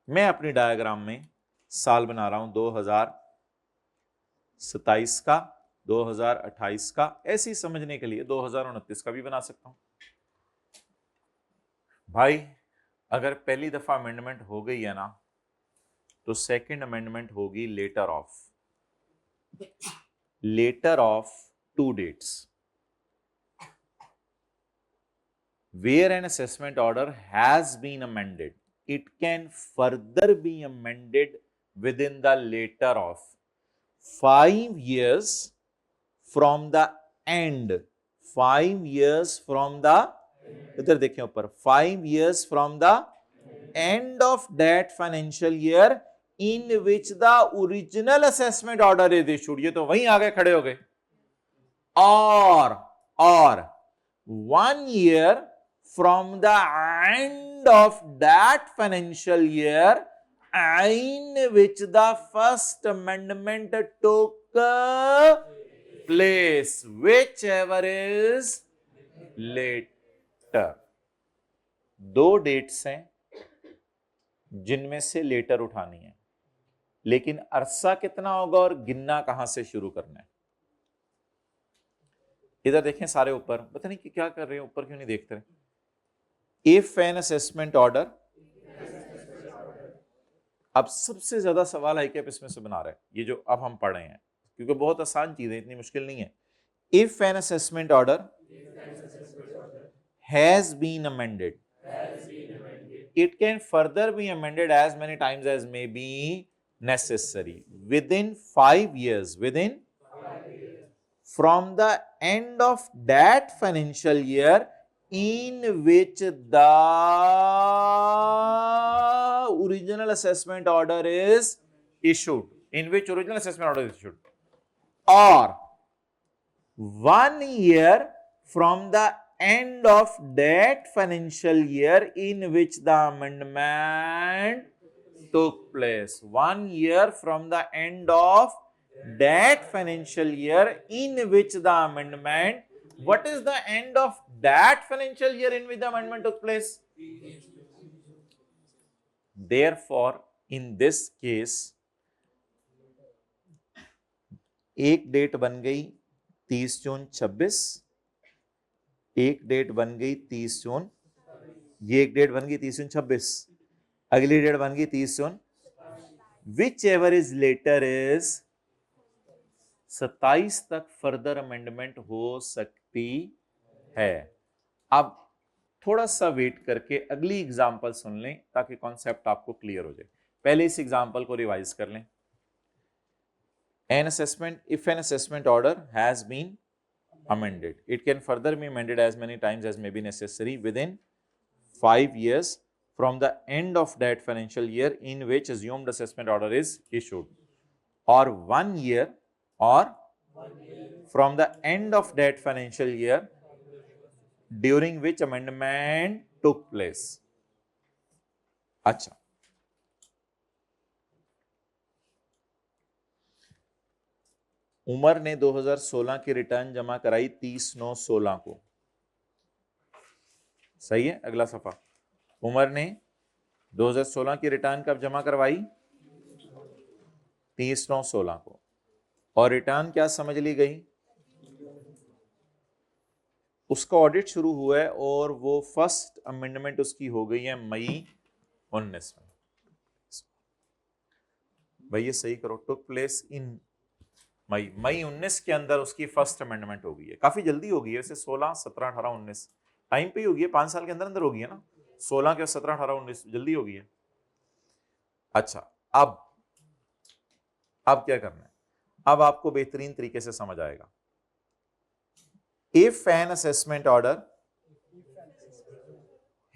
मैं अपनी डायग्राम में साल बना रहा हूं 2027 का, 2028 का, ऐसे ही समझने के लिए 2029 का भी बना सकता हूं। भाई अगर पहली दफा अमेंडमेंट हो गई है ना, तो सेकंड अमेंडमेंट होगी letter of 2 dates, where an assessment order has been amended. It can further be amended within the later of 5 years from the end, 5 years from the, इधर देखें ऊपर, 5 years from the end of that financial year in which the original assessment order is issued. ये तो वहीं आगे खड़े हो गए। और 1 year from the end of that financial year in which the first amendment took place, whichever is later. 2 dates हैं जिनमें से लेटर उठानी है, लेकिन अरसा कितना होगा और गिनना कहां से शुरू करना है? इधर देखें सारे ऊपर, पता नहीं कि क्या कर रहे हैं, ऊपर क्यों नहीं देखते रहे। इफ एन असेसमेंट ऑर्डर, अब सबसे ज्यादा सवाल हाईकैप इसमें से बना रहा है, ये जो अब हम पढ़ रहे हैं, क्योंकि बहुत आसान चीज है, इतनी मुश्किल नहीं है। If an assessment order has been amended, it can further be amended as many times as may be necessary within 5 years, from the end of that financial year in which the original assessment order is issued, or 1 year from the end of that financial year in which the amendment took place. 1 year from the end of that financial year in which the amendment, what is the end of that financial year in which the amendment took place? Therefore, in this case, एक date बन गई 30 जून 26, एक date बन गई 30 जून, ये एक date बन गई 30 जून 26, अगली डेट बन गई 30 जून, whichever is later is 27 तक फर्दर अमेंडमेंट हो सकती है। अब थोड़ा सा वेट करके अगली एग्जांपल सुन लें ताकि कॉन्सेप्ट आपको क्लियर हो जाए। पहले इस एग्जांपल को रिवाइज कर लें। An assessment, if an assessment order has been amended, it can further be amended as many times as may be necessary within 5 years from the end of that financial year in which assumed assessment order is issued, or 1 year or from the end of that financial year during which amendment took place. अच्छा, उमर ने 2016 की return जमा कराई 30/9/16 को। सही है, अगला सफा। उमर ने 2016 की रिटर्न कब जमा करवाई? 30/9/16 को। और रिटर्न क्या समझ ली गई? उसका ऑडिट शुरू हुआ है और वो फर्स्ट अमेंडमेंट उसकी हो गई है मई 19 में। भाई ये सही करो, टुक प्लेस इन मई 19 के अंदर उसकी फर्स्ट अमेंडमेंट हो गई है। काफी जल्दी हो गई है वैसे, 16, 17, 18, 19 टाइम पे ही होगी है, 5 साल के अंदर अंदर होगी है ना। 16 के 17, 18, 19 जल्दी होगी है। अच्छा, अब क्या करना है? अब आपको बेहतरीन तरीके से समझ आएगा। If an assessment order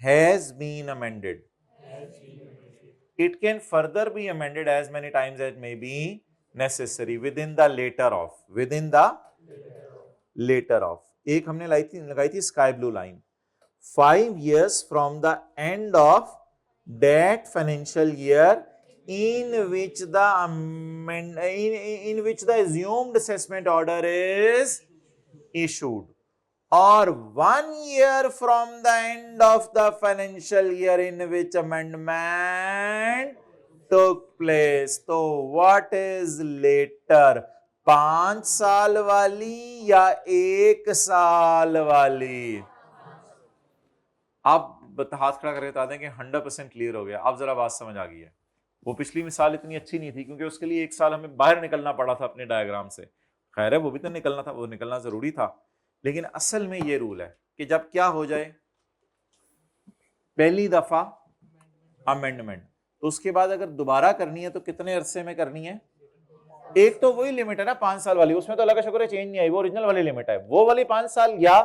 has been amended, it can further be amended as many times as may be necessary within the later of, एक हमने लगाई थी sky blue line, 5 years from the end of that financial year in which the assumed assessment order is issued, or 1 year from the end of the financial year in which amendment took place. तो what is later? 5 साल वाली या 1 साल वाली? आप हाथ खड़ा करके बता दें कि 100% क्लियर हो गया। अब जरा बात समझ आ गई है। वो पिछली मिसाल इतनी अच्छी नहीं थी क्योंकि उसके लिए 1 साल हमें बाहर निकलना पड़ा था अपने डायग्राम से। खैर है, वो भी तो निकलना था, वो निकलना जरूरी था। लेकिन असल में ये रूल है कि जब क्या हो जाए, पहली दफा अमेंडमेंट, तो उसके बाद अगर दोबारा करनी है तो कितने अरसे में करनी है? एक तो वही लिमिट है ना 5 साल वाली, उसमें तो अल्लाह का शुक्र है चेंज नहीं आई, वो ओरिजिनल वाली लिमिट है, वो वाली 5 साल या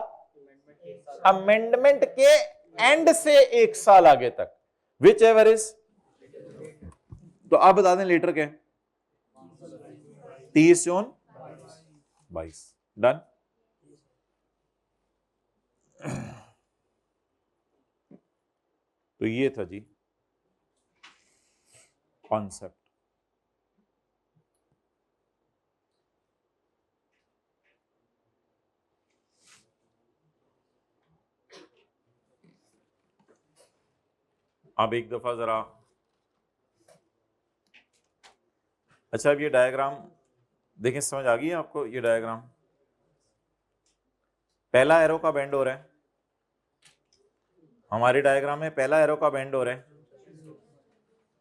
अमेंडमेंट के एंड से 1 साल आगे तक, विच एवर इज। तो आप बता दें लेटर क्या? 30 जून 22। डन। तो ये था जी कॉन्सेप्ट। अब एक दफा जरा, अच्छा अब ये डायग्राम देखें, समझ आ गई है आपको? ये डायग्राम, पहला एरो का बेंड हो रहा है हमारे डायग्राम में, पहला एरो का बेंड हो रहा है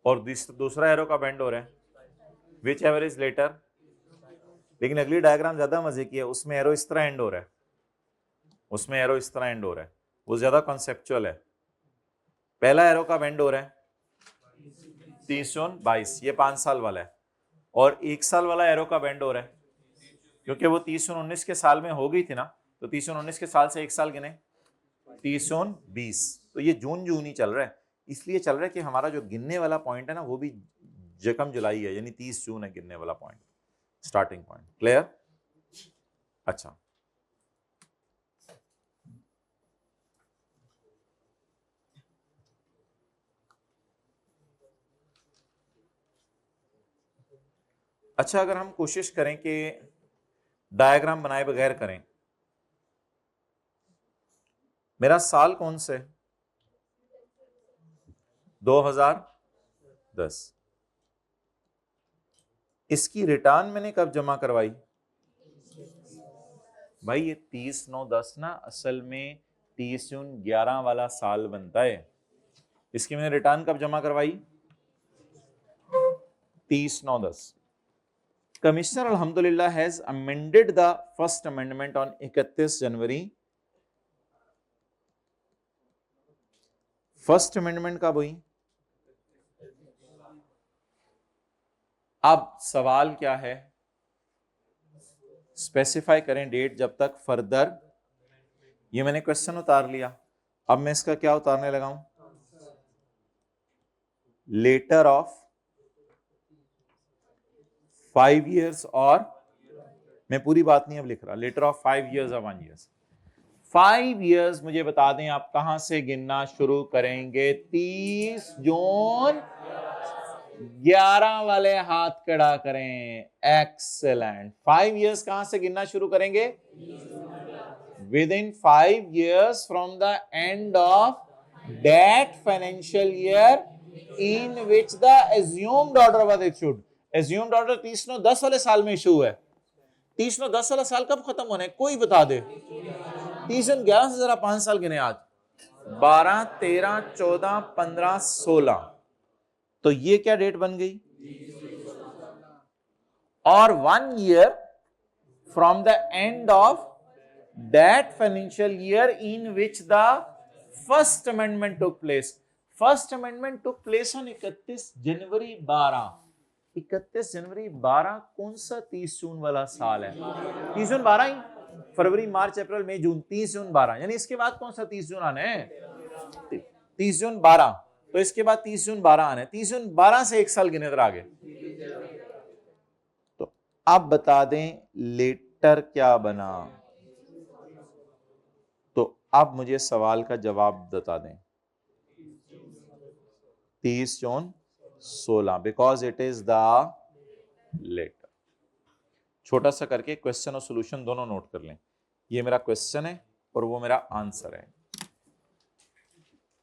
और दूसरा एरो का बेंड हो रहा है, विच एवर इज लेटर। लेकिन अगली डायग्राम ज्यादा मजे की है, उसमें एरो इस तरह एंड हो रहा है, उसमें एरो इस तरह एंड हो रहा है, वो ज्यादा कॉन्सेप्चुअल है। पहला एरो का बेंड हो रहा है 30 जून 22, ये 5 साल वाला है, और 1 साल वाला एरो का बेंड हो रहा है क्योंकि वो 30 जून 19 के साल में हो गई थी ना, तो 30 जून 19 के साल से 1 साल गिने, 30 जून 20, तो ये जून ही चल रहा है। इसलिए चल रहा है कि हमारा जो गिनने वाला पॉइंट है ना वो भी जकम जुलाई है, यानी 30 जून है गिनने वाला पॉइंट, स्टार्टिंग पॉइंट। क्लियर? अच्छा, अच्छा अगर हम कोशिश करें कि डायग्राम बनाए बगैर करें, मेरा साल कौन से? 2010। इसकी रिटर्न मैंने कब जमा करवाई? भाई ये 30/9/10 ना असल में 30 जून 11 वाला साल बनता है। इसकी मैंने रिटर्न कब जमा करवाई? 30/9/10। कमिश्नर अल्हम्दुलिल्लाह has amended the first amendment on 31 January. First amendment कब हुई? अब सवाल क्या है, स्पेसिफाई करें डेट जब तक फर्दर, ये मैंने क्वेश्चन उतार लिया, अब मैं इसका क्या उतारने लगा हूं? लेटर ऑफ 5 years और मैं पूरी बात नहीं अब लिख रहा, लेटर ऑफ 5 years और 1 year। 5 years मुझे बता दें आप कहां से गिनना शुरू करेंगे? 30 जून। 11 वाले हाथ खड़ा करें। एक्सेलेंट। 5 years कहां से गिनना शुरू करेंगे? Within 5 years from the end of that financial year in which the assumed order was issued। assumed order 30/9/10 वाले साल में इशू है। 30/9/10 वाला साल कब खत्म होने कोई बता दे? 30/11 से जरा 5 साल गिने आज। 12, 13, 14, 15, 16। तो ये क्या डेट बन गई? और 1 year from the end of that financial year in which the first amendment took place। first amendment took place on 31 जनवरी 12। 31 जनवरी 12 कौन सा 30 जून वाला साल है? 30 जून 12 ही। फरवरी, मार्च, अप्रैल, मई, जून, 30 जून 12, यानी इसके बाद कौन सा 30 जून आने हैं? 30 जून 12। तो इसके बाद 30 जून 12 आने। 30 जून 12 से एक साल गिने इधर आगे। तो अब बता दें लेटर क्या बना? तो अब मुझे सवाल का जवाब बता दें। 30 जून 16, because it is the later. छोटा सा करके क्वेश्चन और सॉल्यूशन दोनों नोट कर लें। ये मेरा क्वेश्चन है और वो मेरा आंसर है।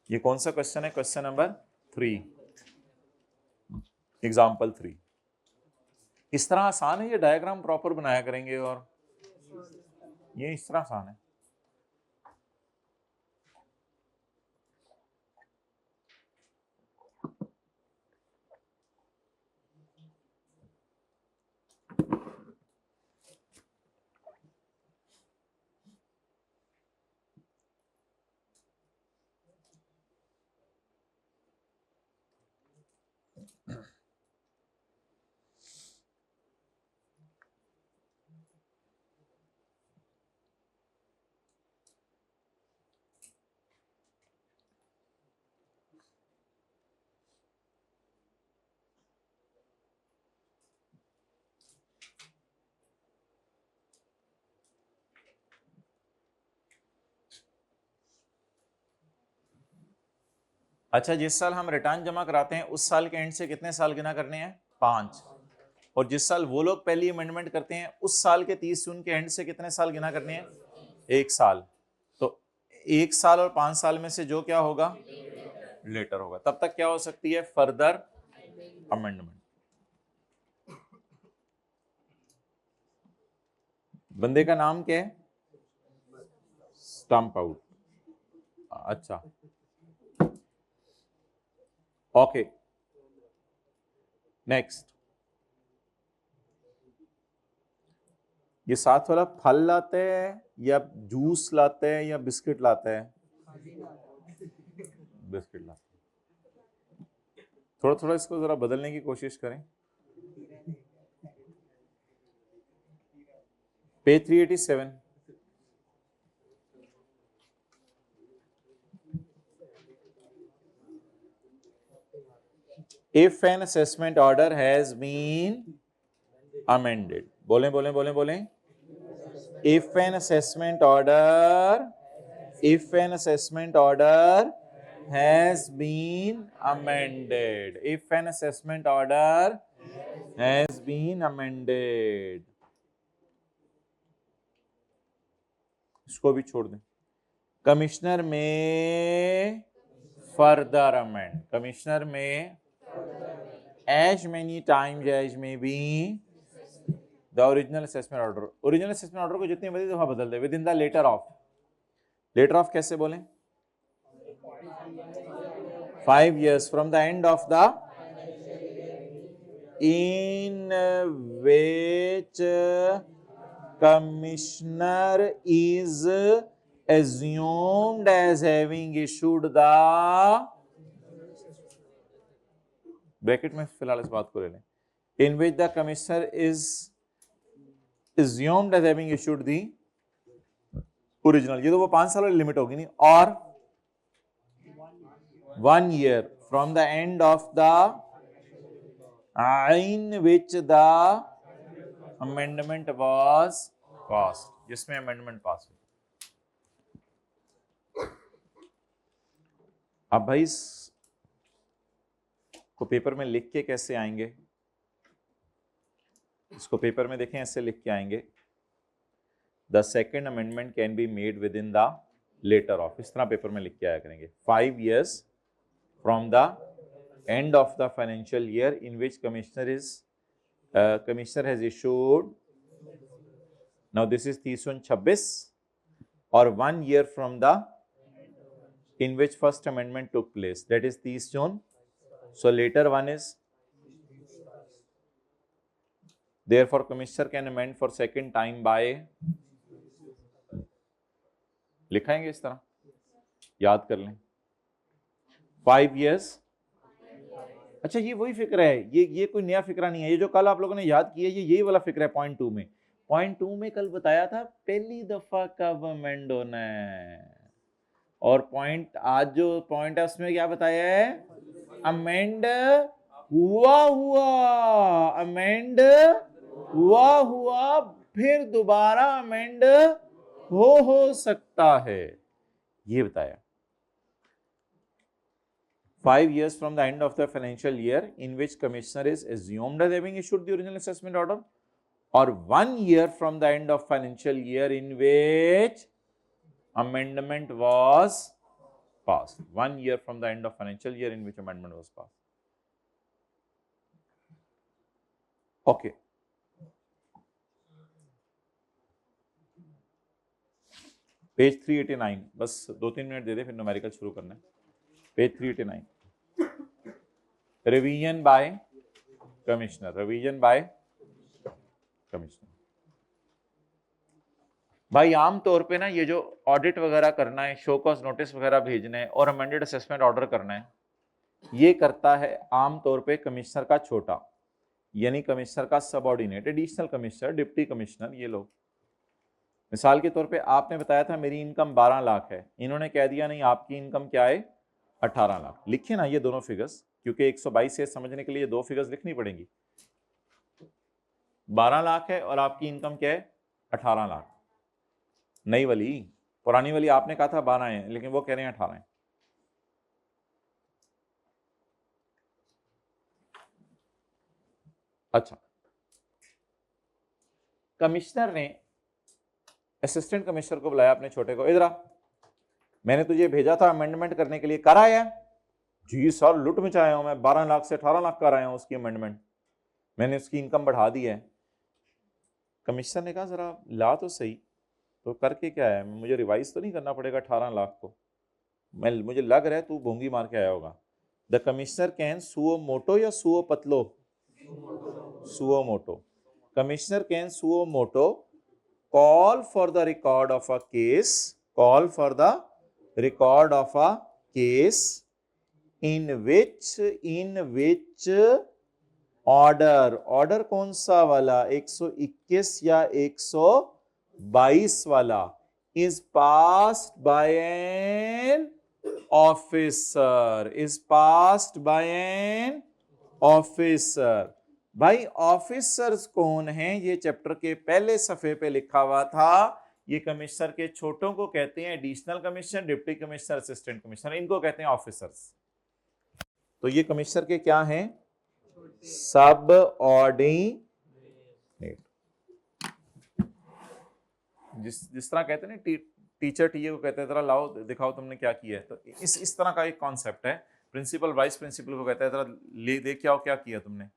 ये कौन सा क्वेश्चन है? Question number 3, example 3। इस तरह आसान है, ये डायग्राम प्रॉपर बनाया करेंगे और ये इस तरह आसान है। अच्छा, जिस साल हम रिटर्न जमा कराते हैं उस साल के एंड से कितने साल गिना करने हैं? 5। और जिस साल वो लोग पहली अमेंडमेंट करते हैं उस साल के 30 जून के एंड से कितने साल गिना करने हैं? 1 साल। तो 1 साल और 5 साल में से जो क्या होगा? लेटर होगा। तब तक क्या हो सकती है? Further amendment. बंदे का नाम क्या है? Stump out. अच्छा, ओके, नेक्स्ट। ये साथ वाला फल लाते हैं या जूस लाते हैं या बिस्किट लाते हैं? बिस्किट लाते हैं। थोड़ा थोड़ा इसको जरा बदलने की कोशिश करें। Page 387। If an assessment order has been amended, बोलें बोलें बोलें बोलें। If an assessment order has been amended, if an assessment order has been amended, इसको भी छोड़ दें। कमिश्नर में फर्दर अमेंड, कमिश्नर में as many times as may be the original assessment order। Original assessment order को जितनी बड़ी दफा बदल दे। Within the later of, later of कैसे बोलें? 5 years from the end of the in which commissioner is assumed as having issued the, bracket में फिलहाल इस बात को ले लें, in which the commissioner is assumed as having issued the original। ये तो वो 5 साल वाली लिमिट होगी नहीं। और 1 year from the end of the in which the amendment was passed, जिसमें अमेंडमेंट पास हुई। अब भाई इसको पेपर में लिख के कैसे आएंगे, इसको पेपर में देखें ऐसे लिख के आएंगे, the second amendment can be made within the later of, इस तरह पेपर में लिख के आया करेंगे। 5 years from the end of the financial year in which commissioner has issued, now this is 326, or 1 year from the in which first amendment took place, that is 30 June. So later one is, therefore commissioner can amend for second time by, लिखाएंगे इस तरह, याद कर लें 5 years। अच्छा ये वही फिक्र है, ये कोई नया फिक्रा नहीं है, ये जो कल आप लोगों ने याद किया ये यही वाला फिक्र है। पॉइंट 2 में, पॉइंट 2 में कल बताया था पहली दफा कब अमेंड होना है, और पॉइंट आज जो पॉइंट है उसमें क्या बताया है, अमेंड हुआ अमेंड हुआ फिर दोबारा अमेंड हो सकता है, ये बताया। 5 years from the end of the financial year in which commissioner is assumed as having issued the original assessment order, or 1 year from the end of financial year in which amendment was passed, 1 year from the end of financial year in which amendment was passed. Okay, page 389, बस 2-3 minute दे दे फिर numerical शुरू करना है। Page 389, revision by commissioner, revision by commissioner. भाई आम तौर पे ना ये जो ऑडिट वगैरह करना है, शो कॉज नोटिस वगैरह भेजना है और अमेंडेड असेसमेंट ऑर्डर करना है, ये करता है आम तौर पे कमिश्नर का छोटा, यानी कमिश्नर का subordinate, additional commissioner, deputy commissioner, ये लोग। मिसाल के तौर पे आपने बताया था मेरी इनकम 12 लाख है, इन्होंने कह दिया नहीं आपकी इनकम क्या है 18 लाख। लिखिए ना ये दोनों फिगर्स, क्योंकि 122 से समझने के लिए 2 फिगर्स लिखनी पड़ेंगी। 12 लाख है और आपकी इनकम क्या है 18 लाख। नई वाली, पुरानी वाली आपने कहा था 12 है, लेकिन वो कह रहे हैं 18 है। अच्छा, कमिश्नर ने असिस्टेंट कमिश्नर को बुलाया अपने छोटे को, इधर आ, मैंने तुझे भेजा था अमेंडमेंट करने के लिए, कर आया? जी सर लुट मचाया हूं मैं, 12 लाख से 18 लाख कर आया हूं उसकी अमेंडमेंट, मैंने उसकी इनकम बढ़ा दी है। कमिश्नर ने कहा जरा ला तो सही, तो करके क्या है, मुझे रिवाइज तो नहीं करना पड़ेगा 18 लाख को, मुझे लग रहा है तू भोंगी मार के आया होगा। The commissioner can suo motu या सुओ पतलो, suo motu, commissioner can suo motu call for the record of a case, call for the record of a case in which order कौन सा वाला, 121 या 122 वाला, is passed by an officer, is passed by an officer। भाई officers कौन हैं, ये chapter के पहले सफे पे लिखा हुआ था। ये कमिश्नर के छोटों को कहते हैं additional commissioner, deputy commissioner, assistant commissioner, इनको कहते हैं ऑफिसर्स। तो ये कमिश्नर के क्या हैं, सब ऑर्डिनेट। जिस तरह कहते हैं ना टीचर टीए को कहते हैं जरा लाओ दिखाओ तुमने क्या किया है, तो इस तरह का एक कॉन्सेप्ट है। प्रिंसिपल वाइस प्रिंसिपल को कहता है जरा ले देख आओ क्या किया तुमने।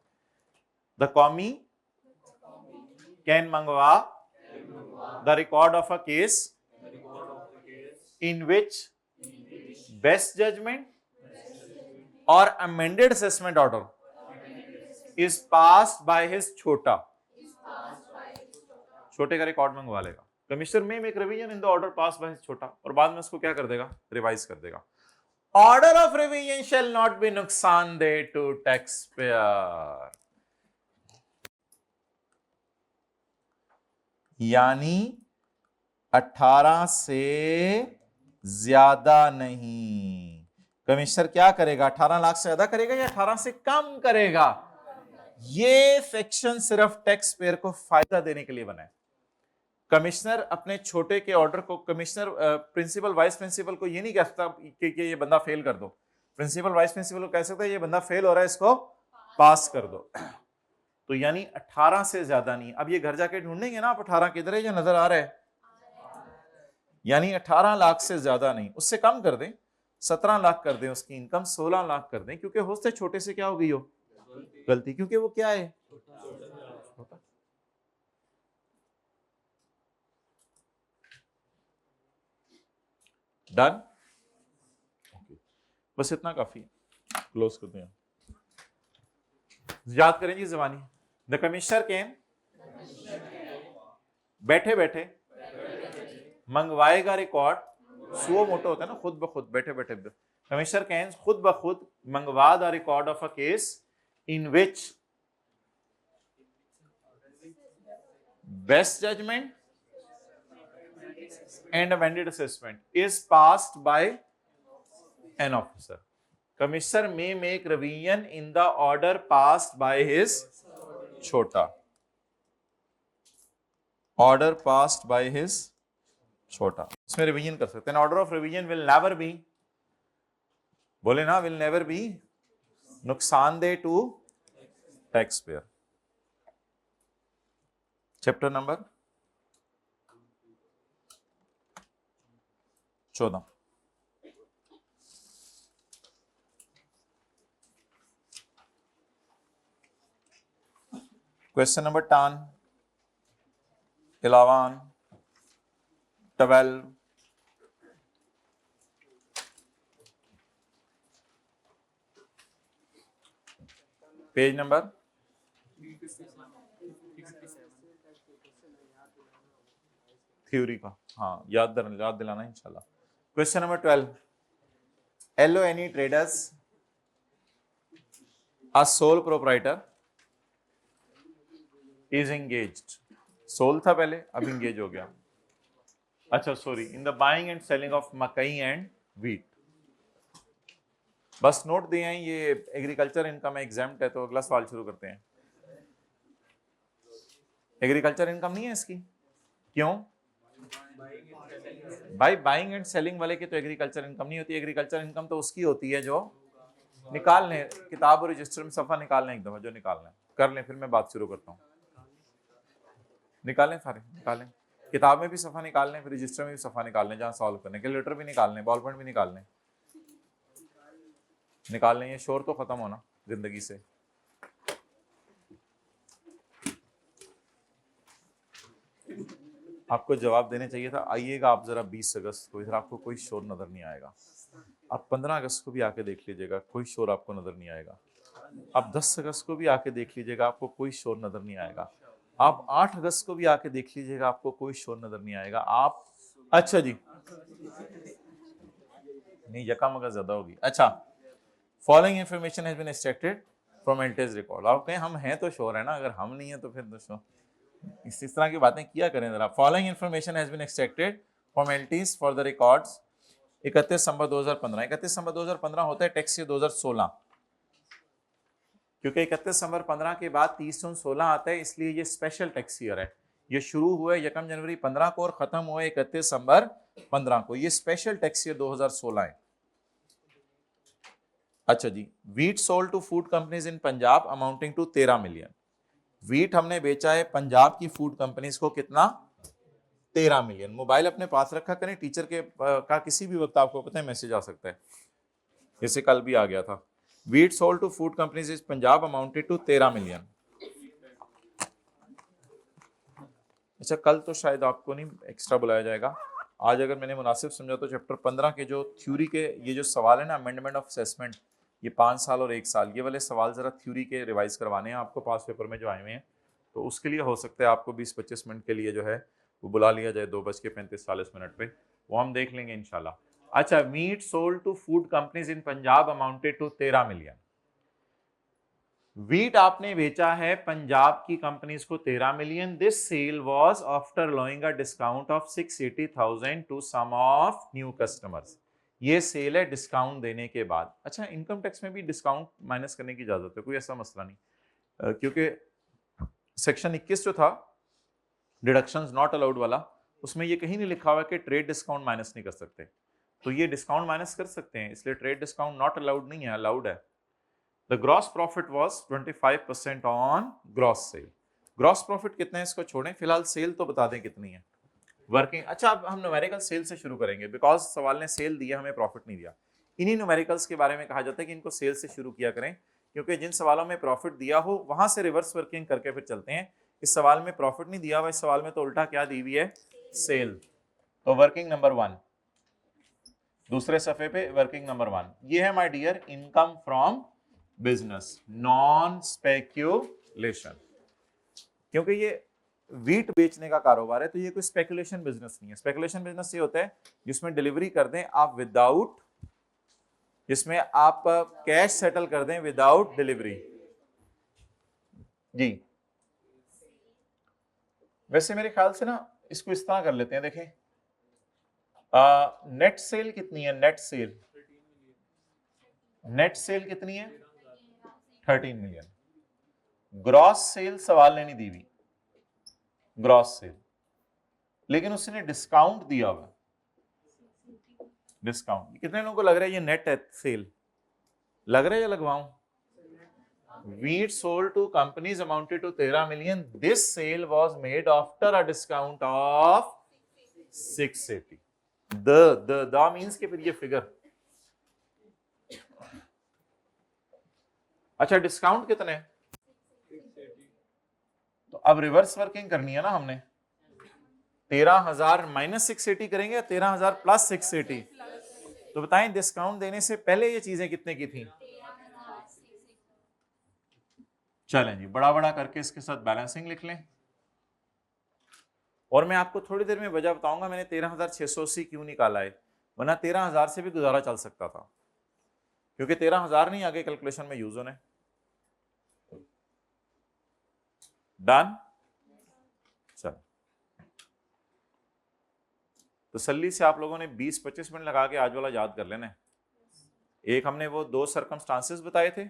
The commie can mangwa the record of a case in which best judgment or amended assessment order is passed by his छोटा, छोटे का रिकॉर्ड मंगवा लेगा कमिश्नर में एक revision in the order pass by his छोटा, और बाद में उसको क्या कर देगा, रिवाइज कर देगा। Order of revision shall not be नुकसानदेह टू टैक्स पेयर, यानी 18 से ज्यादा नहीं। कमिश्नर क्या करेगा, 18 लाख से ज्यादा करेगा या 18 से कम करेगा? ये सेक्शन सिर्फ टैक्स पेयर को फायदा देने के लिए बना है। कमिश्नर अपने छोटे के ऑर्डर को, कमिश्नर प्रिंसिपल वाइस प्रिंसिपल को ये नहीं कह सकता कि ये बंदा फेल कर दो। प्रिंसिपल वाइस प्रिंसिपल को कह सकता है ये बंदा फेल हो रहा है, इसको पास कर दो। तो यानी 18 से ज्यादा नहीं। अब ये घर जाके ढूंढेंगे ना आप 18 किधर है, जो नजर आ रहा है, यानी 18 लाख से ज्यादा नहीं, उससे कम कर दें, 17 लाख कर दें, उसकी इनकम 16 लाख कर दें, क्योंकि हो सकता है छोटे से क्या हो गई हो गलती, क्योंकि वो क्या है छोटा। डन, बस इतना काफी है, क्लोज करते हैं। याद करें जी जबानी, द कमिश्नर केम, बैठे बैठे मंगवाएगा रिकॉर्ड, सुओ मोटो होता है ना, खुद ब खुद, बैठे बैठे। कमिश्नर कैन खुद ब खुद मंगवा the record of a case in which best judgment and amended assessment is passed by an officer. Commissioner may make revision in the order passed by his chota. Order passed by his chota. इसमें revision कर सकते हैं। Order of revision will never be, बोले ना, will never be नुकसानदेह to taxpayer. Chapter number 14। Question number 10, 11, 12, page number theory का, हाँ याद दिलाना इंशाल्लाह। क्वेश्चन नंबर 12, LONE traders a sole proprietor is engaged, sole था पहले, अब इंगेज हो गया। अच्छा sorry, in the buying and selling of मकई एंड व्हीट। बस नोट दिए हैं, ये एग्रीकल्चर इनकम एग्जाम्प्ट है, तो अगला सवाल शुरू करते हैं। एग्रीकल्चर इनकम नहीं है इसकी, क्यों भाई? बाइंग एंड सेलिंग वाले की तो एग्रीकल्चर इनकम नहीं होती। एग्रीकल्चर इनकम तो उसकी होती है जो निकाल लें, किताब और रजिस्टर में सफा निकाल लें, एक दफा जो निकालना है कर लें, फिर मैं बात शुरू करता हूँ। निकालें सारे, निकालें, किताब में भी सफा निकाल लें, फिर रजिस्टर में भी सफा निकाल लें, जहाँ सॉल्व करने, कैलकुलेटर भी निकाल लें, बॉल पॉइंट भी निकाल लें, निकाल लें। ये शोर तो खत्म होना जिंदगी से। आपको जवाब देने चाहिए था, आइएगा आप जरा 20 अगस्त को, इधर आपको कोई शोर नजर नहीं आएगा। आप 15 अगस्त को भी आके देख लीजिएगा, कोई शोर आपको नजर नहीं आएगा। आप 10 अगस्त को भी आके देख लीजिएगा, आपको कोई शोर नजर नहीं आएगा। आप 8 अगस्त को भी आके देख लीजिएगा, आपको कोई शोर नजर नहीं आएगा। आप, अच्छा जी, नहीं यकामगा ज्यादा होगी। अच्छा, following information has been extracted from LTS record. आप कहें हम हैं तो शोर है ना, अगर हम नहीं है तो फिर दोस्तों इस तरह की बातें किया करें जरा। Following information has been extracted from LTS for the records 31 दिसंबर 2015। 31 दिसंबर 2015 होता है टैक्स ईयर 2016, क्योंकि 31 दिसंबर 15 के बाद 30 जून 16 आता है, इसलिए ये स्पेशल टैक्स ईयर है। ये शुरू हुए 1 जनवरी 15 को और खत्म हुए 31 दिसंबर 15 को। ये स्पेशल टैक्स ईयर 2016 है। अच्छा जी, wheat sold to food companies in Punjab amounting to 13 million. Wheat हमने बेचा है पंजाब की फूड कंपनीज को, कितना? 13 मिलियन। मोबाइल अपने पास रखा करें, टीचर के का किसी भी वक्त आपको पता है मैसेज आ सकता है, जैसे कल भी आ गया था। Wheat sold to food companies is Punjab amounted to 13 million. अच्छा, कल तो शायद आपको नहीं एक्स्ट्रा बुलाया जाएगा। आज अगर मैंने मुनासिब समझा तो चैप्टर 15 के जो थ्योरी के ये जो सवाल है ना, अमेंडमेंट ऑफ असेसमेंट, ये 5 साल और 1 साल, ये वाले सवाल जरा थ्योरी के रिवाइज करवाने हैं आपको पास पेपर में जो आए हुए हैं। तो उसके लिए हो सकता है आपको 20-25 मिनट के लिए जो है वो बुला लिया जाए 2:35 पे, वो हम देख लेंगे इंशाल्लाह। अच्छा, meat sold to food companies in Punjab amounted to 13 million. Wheat आपने बेचा है पंजाब की कंपनीज को 13 million. This sale was after allowing a discount of 680,000 to some of new customers. ये सेल है डिस्काउंट देने के बाद। अच्छा, इनकम टैक्स में भी डिस्काउंट माइनस करने की इजाजत है, कोई ऐसा मसला नहीं। क्योंकि सेक्शन 21 जो था डिडक्शंस नॉट अलाउड वाला, उसमें ये कहीं नहीं लिखा हुआ कि ट्रेड डिस्काउंट माइनस नहीं कर सकते, तो ये डिस्काउंट माइनस कर सकते हैं, इसलिए ट्रेड डिस्काउंट नॉट अलाउड नहीं है, अलाउड है। The gross profit was 25% on gross sale. Gross profit कितना है इसको छोड़ें, फिलहाल सेल तो बता दें कितनी है वर्किंग। अच्छा, अब हम न्यूमेरिकल सेल से शुरू करेंगे, बिकॉज सवाल ने सेल दिया, हमें प्रॉफिट नहीं दिया। इन्हीं न्यूमेरिकल्स के बारे में कहा जाता है कि इनको सेल से शुरू किया करें, क्योंकि जिन सवालों में प्रॉफिट दिया हो वहां से रिवर्स वर्किंग करके फिर चलते हैं। इस सवाल में प्रॉफिट नहीं दिया हुआ, इस सवाल में तो उल्टा क्या दी हुई है, सेल। तो वर्किंग नंबर 1 दूसरे सफे पे, वर्किंग नंबर 1 ये है my dear, income from business non speculation. क्योंकि ये वीट बेचने का कारोबार है तो ये कोई स्पेकुलेशन बिजनेस नहीं है। स्पेकुलेशन बिजनेस ये होता है जिसमें डिलीवरी कर दें आप विदाउट, जिसमें आप कैश सेटल कर दें विदाउट डिलीवरी। जी वैसे मेरे ख्याल से ना इसको इस तरह कर लेते हैं, देखें नेट सेल कितनी है, नेट सेल, नेट सेल कितनी है 13 मिलियन। ग्रॉस सेल सवाल ने नहीं दी हुई, ग्रॉस सेल, लेकिन उसने डिस्काउंट दिया हुआ, डिस्काउंट। कितने लोगों को लग रहा है ये नेट है सेल, लग रहा है या लगवाऊं? Wheat sold to companies amounted to 13 million. This sale was made after a discount of 680. The means के फिर ये फिगर। अच्छा डिस्काउंट कितने है? तो अब रिवर्स वर्किंग करनी है ना हमने, 13,000 माइनस 680 करेंगे या 13,000 प्लस 680? तो बताएं डिस्काउंट देने से पहले ये चीजें कितने की थी? चलें जी, बड़ा बड़ा करके इसके साथ बैलेंसिंग लिख लें, और मैं आपको थोड़ी देर में वजह बताऊंगा मैंने 13,680 क्यों निकाला है, वरना 13,000 से भी गुजारा चल सकता था, क्योंकि 13,000 नहीं आगे कैलकुलेशन में यूज होने। डन, चल तसल्ली से आप लोगों ने 20-25 मिनट लगा के आज वाला याद कर लेना है। एक हमने वो 2 सर्कमस्टांसेस बताए थे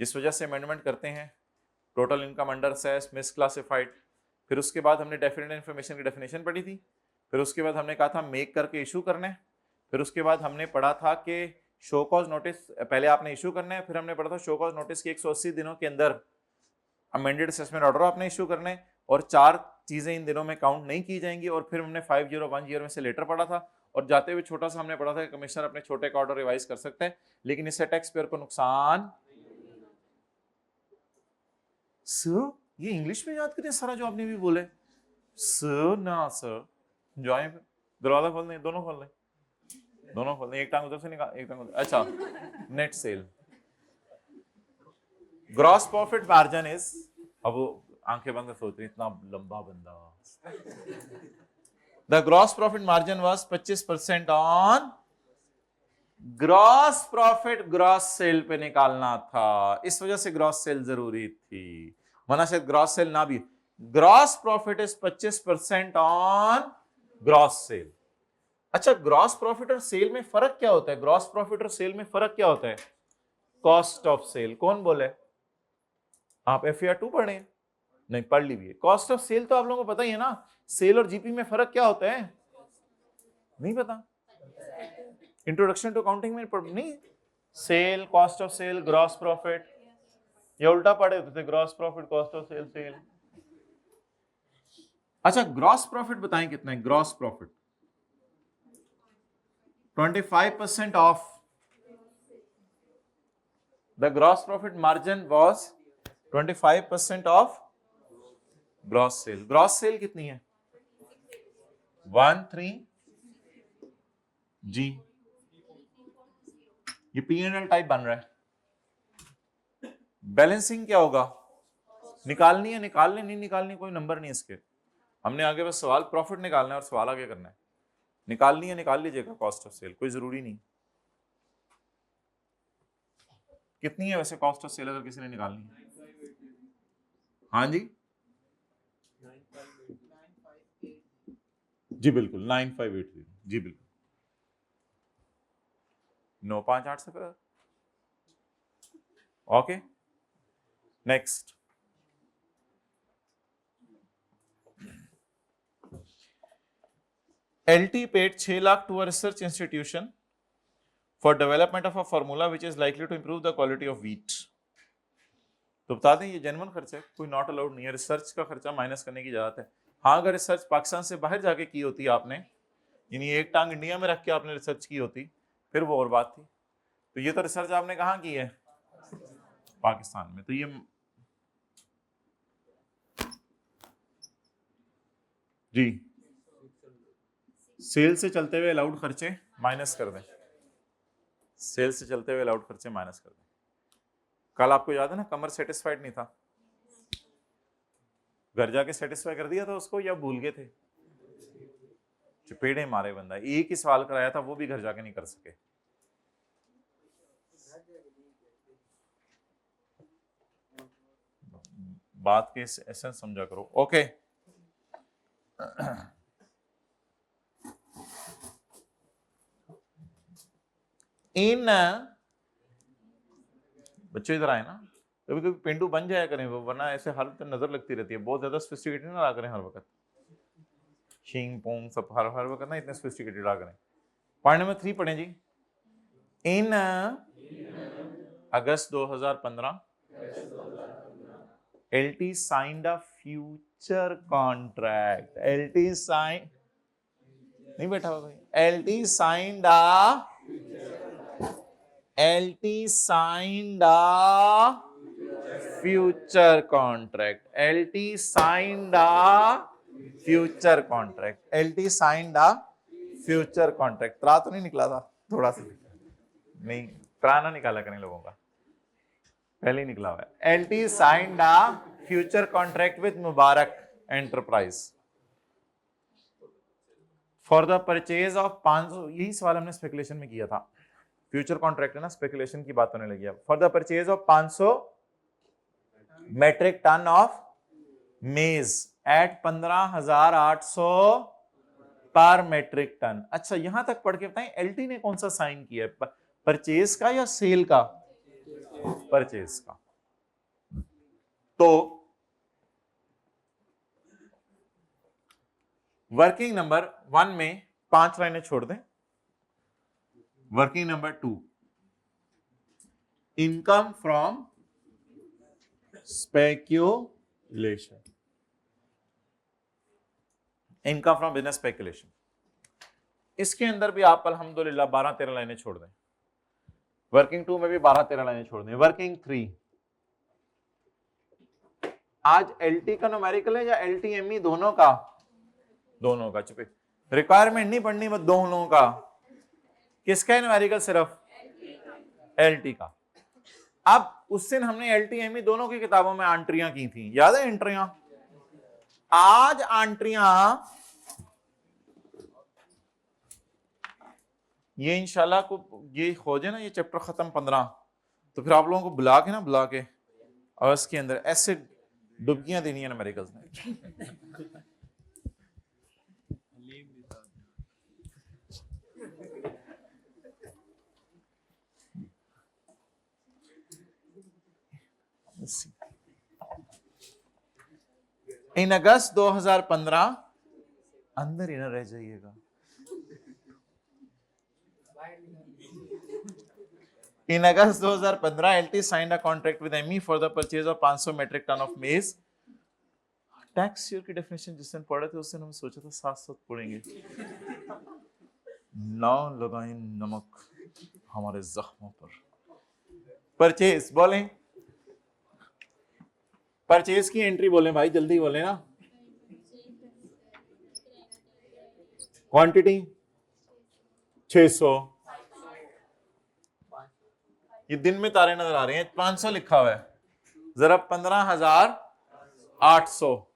जिस वजह से अमेंडमेंट करते हैं, total income under cess misclassified, फिर उसके बाद हमने डेफिनेट इन्फॉर्मेशन की डेफिनेशन पढ़ी थी, फिर उसके बाद हमने कहा था मेक करके इशू करना है, फिर उसके बाद हमने पढ़ा था कि शो कॉज नोटिस पहले आपने इशू करना है, फिर हमने पढ़ा था शो कॉज नोटिस की 180 दिनों के अंदर अमेंडेड असेसमेंट ऑर्डर आपने इशू करने, और 4 चीजें इन दिनों में काउंट नहीं की जाएंगी, और फिर हमने 501 ईयर में से लेटर पढ़ा था, और जाते हुए छोटा सा हमने पढ़ा था कि कमिश्नर अपने छोटे का ऑर्डर रिवाइज कर सकता है, लेकिन इससे टैक्स पेयर को नुकसान। सर ये इंग्लिश में याद करें सारा जो आपने भी बोले, सर ना सर जो आए दरवाजा खोल दें, दोनों खोल दें, दोनों खोल दें, एक टांग उधर से निकाल, एक टांग उधर। अच्छा net cell, gross profit margin is, अब वो आंखें बंद कर सोच रही इतना लंबा बंदा, the gross profit margin was 25% on gross profit, gross sale पे निकालना था, इस वजह से ग्रॉस सेल जरूरी थी, वरना शायद ग्रॉस सेल ना भी। Gross profit is 25% on gross sale. अच्छा ग्रॉस प्रॉफिट और सेल में फर्क क्या होता है? ग्रॉस प्रॉफिट और सेल में फर्क क्या होता है? Cost of sale. कौन बोले? आप FAR 2 पढ़े? नहीं पढ़ लीजिए। कॉस्ट ऑफ सेल तो आप लोगों को पता ही है ना, सेल और जीपी में फर्क क्या होता है? नहीं पता? इंट्रोडक्शन टू अकाउंटिंग में नहीं, sale cost of sale gross profit, या उल्टा पढ़े होते थे, gross profit cost of sale sale. अच्छा ग्रॉस प्रॉफिट बताएं कितना है? Gross profit 25% of the gross profit margin was 25% of gross sale. Gross sale कितनी है? 13 जी, ये P&L टाइप बन रहा है। बैलेंसिंग क्या होगा? निकालनी है, निकालनी नहीं निकालनी कोई नंबर नहीं इसके, हमने आगे बस सवाल प्रॉफिट निकालना है और सवाल आगे करना है। निकालनी है निकाल लीजिएगा कॉस्ट ऑफ सेल, कोई जरूरी नहीं। कितनी है वैसे कॉस्ट ऑफ सेल अगर किसी ने निकालनी है? हाँ जी जी बिल्कुल 9583 जी बिल्कुल 958 से okay. Next, LT paid 6 lakh to a research institution for development of a formula which is likely to improve the quality of wheat. तो बता दें ये जेन्युइन खर्चा है, कोई नॉट अलाउड नहीं है, रिसर्च का खर्चा माइनस करने की इजाजत है। हाँ, अगर रिसर्च पाकिस्तान से बाहर जाके की होती आपने, यानी एक टांग इंडिया में रख के आपने रिसर्च की होती, फिर वो और बात थी। तो ये तो रिसर्च आपने कहाँ की है? पाकिस्तान में। तो ये जी सेल से चलते हुए अलाउड खर्चे माइनस कर दें, सेल से चलते हुए अलाउड खर्चे माइनस कर दें। कल आपको याद है ना, कमर सेटिस्फाइड नहीं था, घर जाके सेटिस्फाई कर दिया था उसको या भूल गए थे? चपेड़े मारे बंदा, एक ही सवाल कराया था वो भी घर जाके नहीं कर सके। बात के एसेंस समझा करो। ओके, इन बच्चे इधर आए ना, कभी कभी पेंडू बन जाया करें वो, वरना ऐसे हर नजर लगती रहती है। बहुत ज्यादा सोफिस्टिकेटेड ना रहा करें हर वक्त, शिंग पोंग सब हर वक्त ना इतने सोफिस्टिकेटेड रहा करें। पॉइंट नंबर 3 पढ़ें जी। इन August 2015 LT signed a future contract. LT signed, नहीं बैठा हुआ भाई, LT signed a future contract. LT signed a future contract. LT signed a future contract. त्रा तो नहीं निकला था? थोड़ा सा नहीं, त्रा ना निकाला करें लोगों का, पहले ही निकला हुआ है। LT signed a future contract with Mubarak Enterprise for the purchase of 500, यही सवाल हमने स्पेकुलेशन में किया था, फ्यूचर कॉन्ट्रैक्ट है ना, स्पेकुलेशन की बात होने लगी है। For the purchase of 500 metric ton of maize at 15,800 पर मेट्रिक टन। अच्छा, यहां तक पढ़ के बताएं एलटी ने कौन सा साइन किया है, परचेज का या सेल का? परचेज का। तो वर्किंग नंबर 1 में 5 लाइनें छोड़ दें। Working number 2, income from speculation, income from business speculation. इसके अंदर भी आप अल्हम्दुलिल्लाह 12-13 लाइनें छोड़ दें। वर्किंग 2 में भी 12-13 लाइनें छोड़ दें। वर्किंग 3, आज एलटी का न्यूमेरिकल है या एलटीएमई दोनों का? दोनों का। चुपे, रिक्वायरमेंट नहीं पढ़नी, बस दोनों का। किसका है न्यूमेरिकल? सिर्फ एलटी का। अब उस दिन हमने एलटीएमई दोनों की किताबों में आंट्रियां की थी, याद है एंट्रियां? आज आंट्रियां ये इंशाल्लाह को ये हो जाए ना, ये चैप्टर खत्म 15, तो फिर आप लोगों को बुला के और इसके अंदर ऐसे डुबकियां देनी है न्यूमेरिकल्स में। इन अगस्त 2015, अंदर ही ना रह जाइएगा, in August 2015 LT signed a contract with ME for the purchase of 500 metric ton of maize. Tax year की डेफिनेशन जिस दिन पढ़े थे उस दिन हम सोचा था साथ पढ़ेंगे। ना लगाएं नमक हमारे जख्मों पर। परचेज बोलें, परचेज की एंट्री बोलें भाई, जल्दी बोलें ना। क्वांटिटी 600, ये दिन में तारे नजर आ रहे हैं, 500 लिखा हुआ है, जरा 15,800।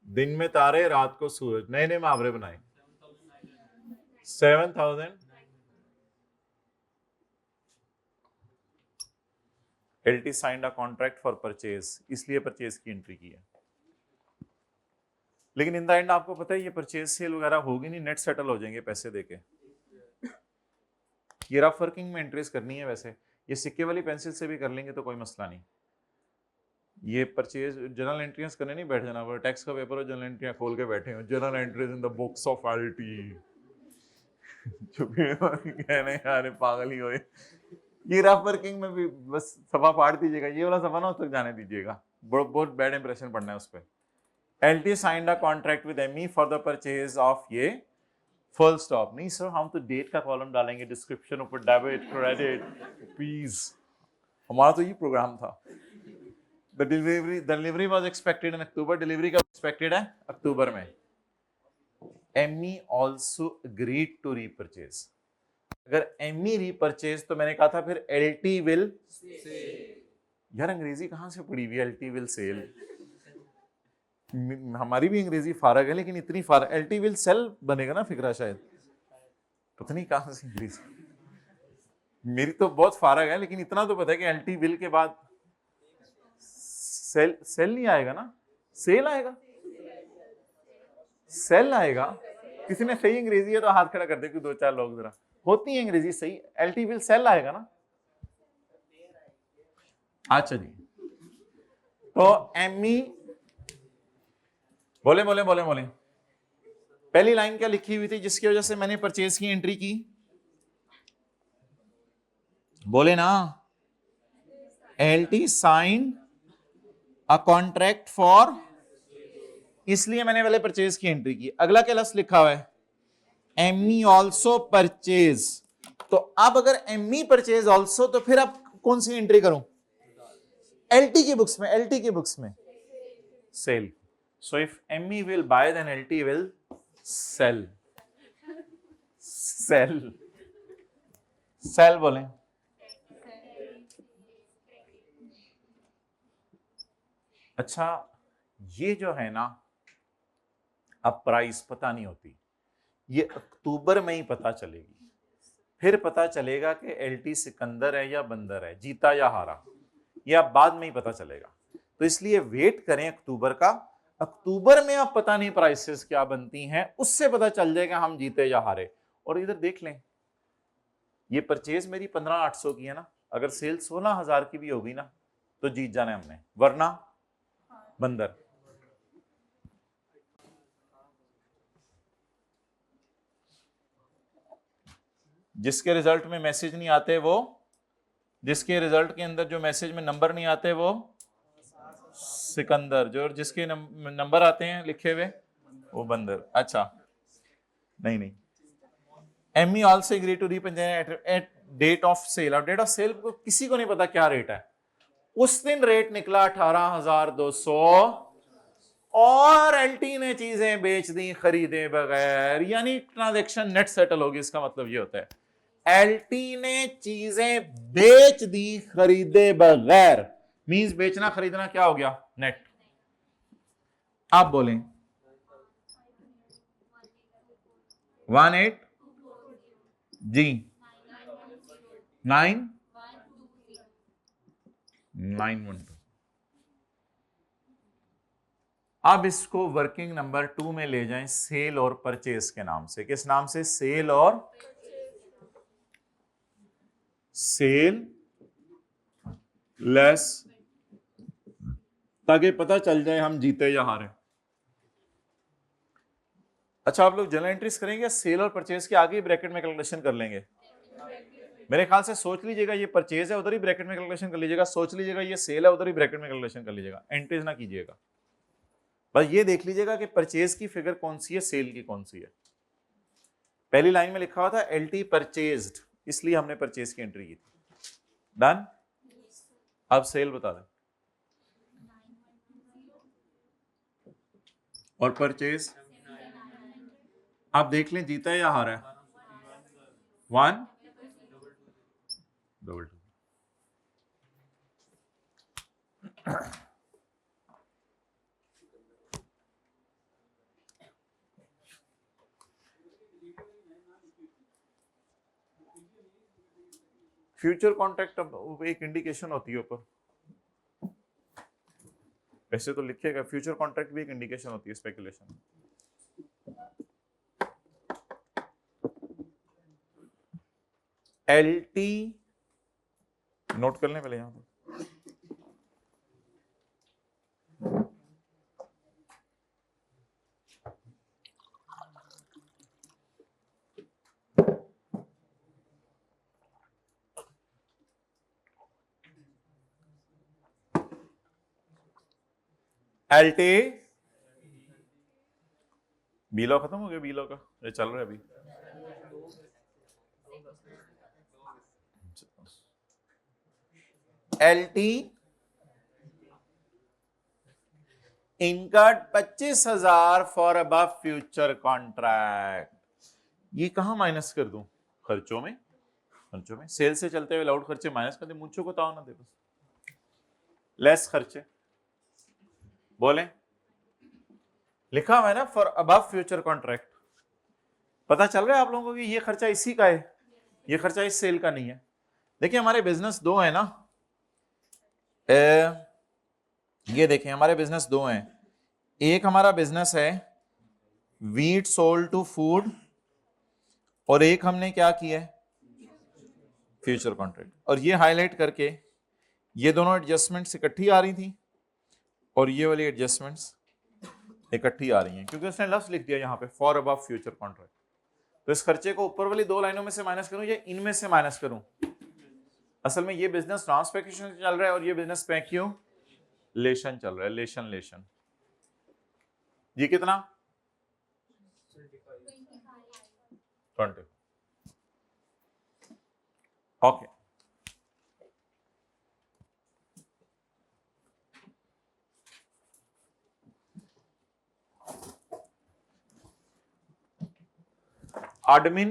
दिन में तारे, रात को सूरज, नए नए मुहावरे बनाए। 7,000 LT signed a contract for purchase, इसलिए परचेज की एंट्री की है। लेकिन इन द एंड आपको पता है ये परचेज सेल वगैरह होगी नहीं, नेट सेटल हो जाएंगे पैसे देके। ये रफ वर्किंग में एंट्रीज करनी है वैसे, ये सिक्के वाली पेंसिल से भी कर लेंगे तो कोई मसला नहीं। ये परचेज जनरल एंट्रीज करने नहीं बैठ जाना, पर टैक्स का पेपर हो जनरल एंट्रियां खोल के बैठे हो, general entries in the books of LT. कहने यार पागल ही हो ये रफ वर्किंग में भी बस सफा फाड़ दीजिएगा, ये वाला सफा ना उस तक जाने दीजिएगा, बहुत बैड इंप्रेशन पड़ना है उस पर। LT signed a contract with ME for the purchase of ये फुल स्टॉप नहीं सर, हम तो डेट का कॉलम डालेंगे डिस्क्रिप्शन ऊपर, डेबिट क्रेडिट प्लीज, हमारा तो ये प्रोग्राम था। The delivery was expected in October, delivery कब एक्सपेक्टेड है? अक्टूबर में। ME also agreed to repurchase। अगर ME repurchase तो मैंने कहा था फिर LT will यार अंग्रेजी कहां से पढ़ी हुई LT will sell, हमारी भी अंग्रेजी फारग है लेकिन इतनी फारग, LT will sell बनेगा ना फिक्रा शायद, पता नहीं कहां से इंग्लिश, मेरी तो बहुत फारग है लेकिन इतना तो पता है कि LT will के बाद सेल नहीं आएगा ना, सेल आएगा, सेल आएगा। किसी ने सही अंग्रेजी है तो हाथ खड़ा कर दे कि 2-4 लोग जरा, होती है अंग्रेजी सही, LT will सेल आएगा ना। अच्छा जी, तो ME बोले पहली लाइन क्या लिखी हुई थी जिसकी वजह से मैंने परचेज की एंट्री की? बोले ना, LT sign a contract for, इसलिए मैंने पहले परचेज की एंट्री की। अगला क्या लफ्ज लिखा हुआ है? ME also purchase. तो अब अगर ME परचेज ऑल्सो तो फिर अब कौन सी एंट्री करूं? LT की बुक्स में, LT की बुक्स में cell. So if ME will buy, then LT will sell. Sell बोले। अच्छा, ये जो है ना, अब प्राइस पता नहीं होती, ये अक्टूबर में ही पता चलेगी, फिर पता चलेगा कि LT सिकंदर है या बंदर है, जीता या हारा, ये अब बाद में ही पता चलेगा। तो इसलिए वेट करें अक्टूबर का, अक्टूबर में अब पता नहीं प्राइसेस क्या बनती हैं, उससे पता चल जाएगा हम जीते या हारे। और इधर देख लें, ये परचेज मेरी 15,800 की है ना, अगर सेल 16,000 की भी होगी ना तो जीत जाना है हमने, वरना बंदर। जिसके रिजल्ट में मैसेज नहीं आते वो, जिसके रिजल्ट के अंदर जो मैसेज में नंबर नहीं आते वो सिकंदर, जो जिसके नंबर आते हैं लिखे हुए वो बंदर। अच्छा नहीं, ME also agreed to repurchase at date of sale। और डेट ऑफ सेल को किसी को नहीं पता क्या रेट है, उस दिन रेट निकला 18,200 और LT ने चीजें बेच दी खरीदे बगैर, यानी ट्रांजैक्शन नेट सेटल होगी। इसका मतलब ये होता है LT ने चीजें बेच दी खरीदे बगैर, मींस बेचना खरीदना क्या हो गया? नेट। आप बोलें 18 जी 912। अब इसको वर्किंग नंबर 2 में ले जाएं, सेल और परचेज के नाम से। किस नाम से? सेल और सेल लेस, ताकि पता चल जाए हम जीते या हारे। अच्छा, आप लोग जनरल एंट्रीज करेंगे, सेल और परचेज के आगे ब्रैकेट में कैलकुलेशन कर लेंगे? मेरे ख्याल से सोच लीजिएगा ये परचेज है, उधर ही ब्रैकेट में कैलकुलेशन कर लीजिएगा, सोच लीजिएगा ये सेल है, उधर ही ब्रैकेट में कैलकुलेशन कर लीजिएगा, एंट्रीज ना कीजिएगा। बस ये देख लीजिएगा कि परचेज की फिगर कौन सी है, सेल की कौन सी है। पहली लाइन में लिखा हुआ था LT परचेज्ड, इसलिए हमने परचेज की एंट्री की थी। डन। अब सेल बता दें और परचेज। आप देख लें जीता है या हारा है? 122। फ्यूचर कॉन्ट्रैक्ट अब एक इंडिकेशन होती है ऊपर, वैसे तो लिखेगा फ्यूचर कॉन्ट्रैक्ट भी एक इंडिकेशन होती है स्पेकुलेशन। LT नोट कर लें पहले यहां पर। एलटी बीलो खत्म हो गया, बीलो का ये चल रहा है अभी। LT इनकट 25,000 for above future contract. ये कहां माइनस कर दूं? खर्चों में। खर्चों में सेल से चलते हुए लाउड खर्चे माइनस कर दे, मुझको को ताव ना दे बस, लेस खर्चे बोले लिखा हुआ है ना फॉर अबव फ्यूचर कॉन्ट्रैक्ट। पता चल रहा है आप लोगों को कि ये खर्चा इसी का है, ये खर्चा इस सेल का नहीं है। देखिए हमारे बिजनेस दो है ना, ये देखें हमारे बिजनेस दो हैं। एक हमारा बिजनेस है वीट सोल्ड टू फूड, और एक हमने क्या किया है फ्यूचर कॉन्ट्रैक्ट। और ये हाईलाइट करके ये दोनों एडजस्टमेंट्स इकट्ठी आ रही थी और ये वाली एडजस्टमेंट्स इकट्ठी आ रही हैं, क्योंकि उसने लफ्ज लिख दिया यहाँ पे फॉर अबव फ्यूचर कॉन्ट्रैक्ट। तो इस खर्चे को ऊपर वाली दो लाइनों में से माइनस करूं या इनमें से माइनस करूं? असल में ये बिजनेस ट्रांसपेक्यूलेशन चल रहा है और ये बिजनेस स्पेक्यूलेशन चल रहा है, लेशन। ये कितना 20। Okay admin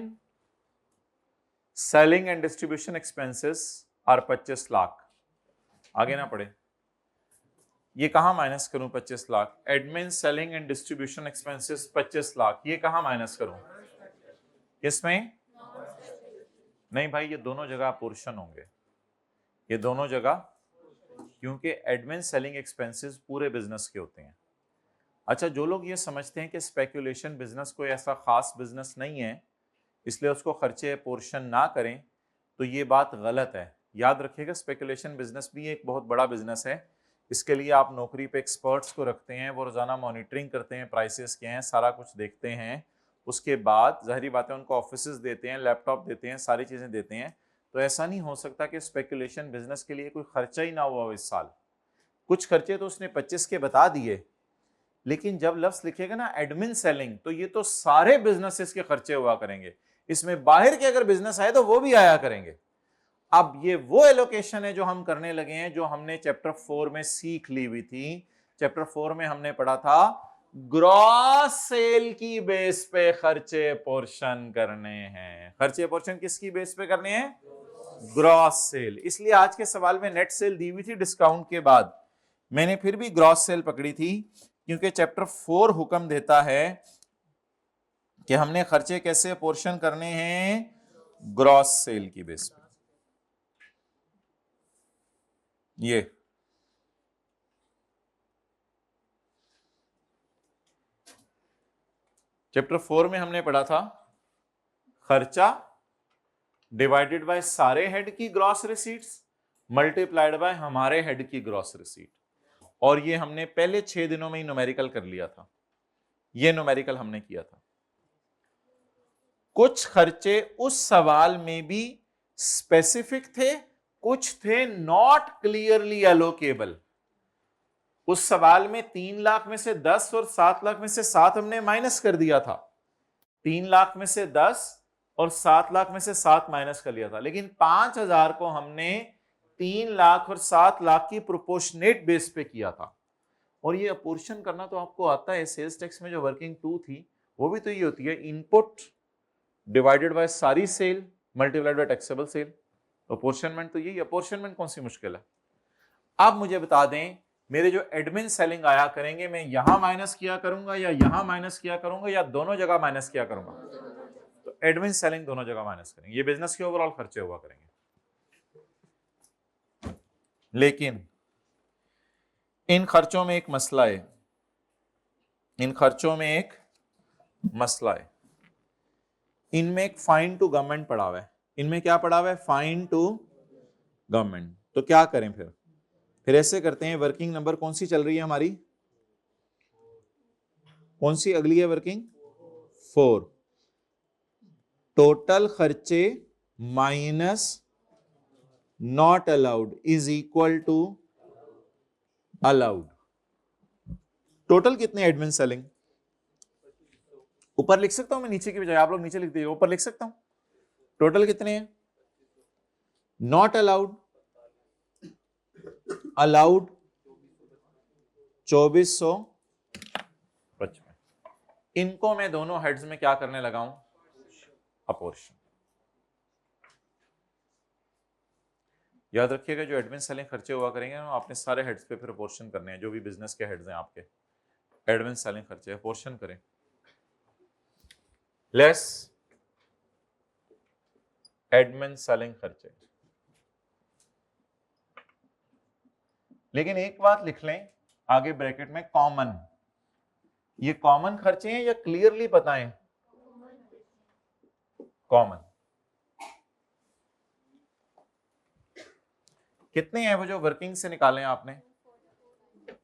selling and distribution expenses are 25 lakh. आगे ना पढ़े, ये कहां माइनस करूं 25 lakh? Admin selling and distribution expenses 25 lakh, ये कहां माइनस करूं? किसमें? नहीं भाई, ये दोनों जगह पोर्शन होंगे, ये दोनों जगह, क्योंकि एडमिन सेलिंग एक्सपेंसेस पूरे बिजनेस के होते हैं। अच्छा, जो लोग ये समझते हैं कि स्पेकुलेशन बिजनेस कोई ऐसा खास बिजनेस नहीं है इसलिए उसको खर्चे पोर्शन ना करें, तो ये बात गलत है। याद रखिएगा स्पेकुलेशन बिजनेस भी एक बहुत बड़ा बिजनेस है। इसके लिए आप नौकरी पे एक्सपर्ट्स को रखते हैं, वो रोजाना मॉनिटरिंग करते हैं, प्राइसेस क्या हैं, सारा कुछ देखते हैं। उसके बाद जाहिर बात है उनको ऑफिसेज देते हैं, लैपटॉप देते हैं, सारी चीजें देते हैं। तो ऐसा नहीं हो सकता कि स्पेकुलेशन बिजनेस के लिए कोई खर्चा ही ना हुआ हो इस साल। कुछ खर्चे तो उसने 25 के बता दिए, लेकिन जब लफ्ज लिखेगा ना एडमिन सेलिंग, तो ये तो सारे बिजनेसेस के खर्चे हुआ करेंगे, इसमें बाहर के अगर बिजनेस आए तो वो भी आया करेंगे। अब ये वो एलोकेशन है जो हम करने लगे हैं, जो हमने चैप्टर 4 में सीख ली हुई थी। चैप्टर 4 में हमने पढ़ा था ग्रॉस सेल की बेस पे खर्चे पोर्शन करने हैं। खर्चे पोर्शन किसकी बेस पे करने हैं? Gross sale. इसलिए आज के सवाल में नेट सेल दी हुई थी डिस्काउंट के बाद, मैंने फिर भी ग्रॉस सेल पकड़ी थी, क्योंकि चैप्टर 4 हुक्म देता है कि हमने खर्चे कैसे पोर्शन करने हैं, ग्रॉस सेल की बेस पे। ये चैप्टर 4 में हमने पढ़ा था खर्चा डिवाइडेड बाय सारे हेड की ग्रॉस रिसीट्स मल्टीप्लाइड बाय हमारे हेड की ग्रॉस रिसीट। और ये हमने पहले 6 दिनों में ही न्यूमेरिकल कर लिया था, ये न्यूमेरिकल हमने किया था। कुछ खर्चे उस सवाल में भी स्पेसिफिक थे, कुछ थे नॉट क्लियरली एलोकेबल। उस सवाल में 3 लाख में से 10 और 7 लाख में से 7 हमने माइनस कर दिया था। 3 लाख में से 10 और 7 लाख में से 7 माइनस कर लिया था, लेकिन 5,000 को हमने 3 लाख और 7 लाख की प्रोपोर्शनेट बेस पे किया था। और ये अपोर्शन करना तो आपको आता है, सेल्स टैक्स में जो वर्किंग टू थी वो भी तो ये होती है, इनपुट डिवाइडेड बाय सारी sale multiplied by taxable sale. Apportionment तो यही, अपोर्शनमेंट कौन सी मुश्किल है? आप मुझे बता दें, मेरे जो एडमिन सेलिंग आया करेंगे, मैं यहां माइनस किया करूंगा या यहां माइनस किया करूंगा या दोनों जगह माइनस किया करूंगा? तो एडमिन सेलिंग दोनों जगह माइनस करेंगे, ये बिजनेस के ओवरऑल खर्चे हुआ करेंगे। लेकिन इन खर्चों में एक मसला है, इन खर्चों में एक मसला है। इनमें एक फाइन टू गवर्नमेंट पड़ा हुआ है। इनमें क्या पड़ा हुआ है? Fine to government. तो क्या करें फिर ऐसे करते हैं, वर्किंग नंबर कौन सी चल रही है हमारी, कौन सी अगली है वर्किंग, 4। टोटल खर्चे minus not allowed is equal to allowed. Total कितने एडमिन सेलिंग, ऊपर लिख सकता हूं मैं नीचे की बजाय, आप लोग नीचे लिख दीजिए, ऊपर लिख सकता हूं। टोटल कितने हैं, नॉट अलाउड, अलाउड 2455। इनको मैं दोनों हेड्स में क्या करने लगा हूं, अपोर्शन। याद रखिएगा जो एडमिन सेलिंग खर्चे हुआ करेंगे ना, आपने सारे हेड्स पे फिर अपोर्शन करने हैं, जो भी बिजनेस के हेड्स हैं आपके, एडमिन सेलिंग खर्चे अपोर्शन करें, लेस एडमिन सेलिंग खर्चे। लेकिन एक बात लिख लें आगे ब्रैकेट में, कॉमन। ये कॉमन खर्चे हैं या क्लियरली पता है, कॉमन। कितने हैं वो जो वर्किंग से निकाले हैं आपने,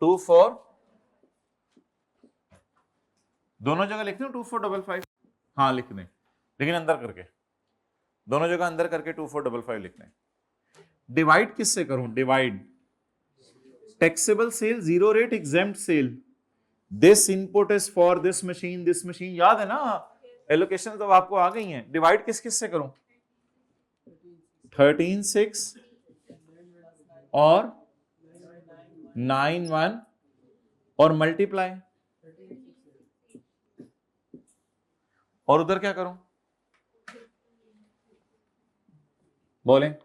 2 4, दोनों जगह लिख दें 2455, हाँ लिख दें, लेकिन अंदर करके, दोनों जगह अंदर करके 2455 लिख दें। डिवाइड किससे करूं, divide taxable sale, zero rate exempt sale, this input is for this machine, याद है ना, एलोकेशन तो आपको आ गई हैं। डिवाइड किस किस से करूं, 13 6 और 9 1, और मल्टीप्लाई, और उधर क्या करूं, बोलें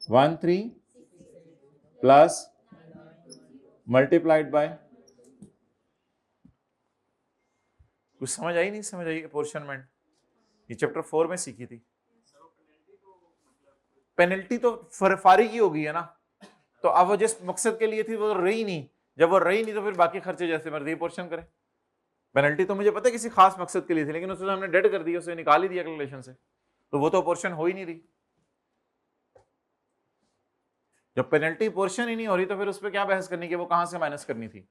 1 3 प्लस मल्टीप्लाइड बाय, कुछ समझ आई नहीं समझ आई अपोर्शनमेंट, ये चैप्टर 4 में सीखी थी। पेनल्टी तो फारिग ही हो गई है ना, तो अब वो जिस मकसद के लिए थी वो रही नहीं, जब वो रही नहीं तो फिर बाकी खर्चे जैसे मर्जी पोर्शन करें। पेनल्टी तो मुझे पता है किसी खास मकसद के लिए थी, लेकिन उसमें हमने डेड कर दिया, उसे निकाल ही दिया कैलकुलेशन से, तो वो तो पोर्शन हो ही नहीं रही। जब पेनल्टी पोर्शन ही नहीं हो रही तो फिर उस पर क्या बहस करनी कि वो कहां से माइनस करनी थी,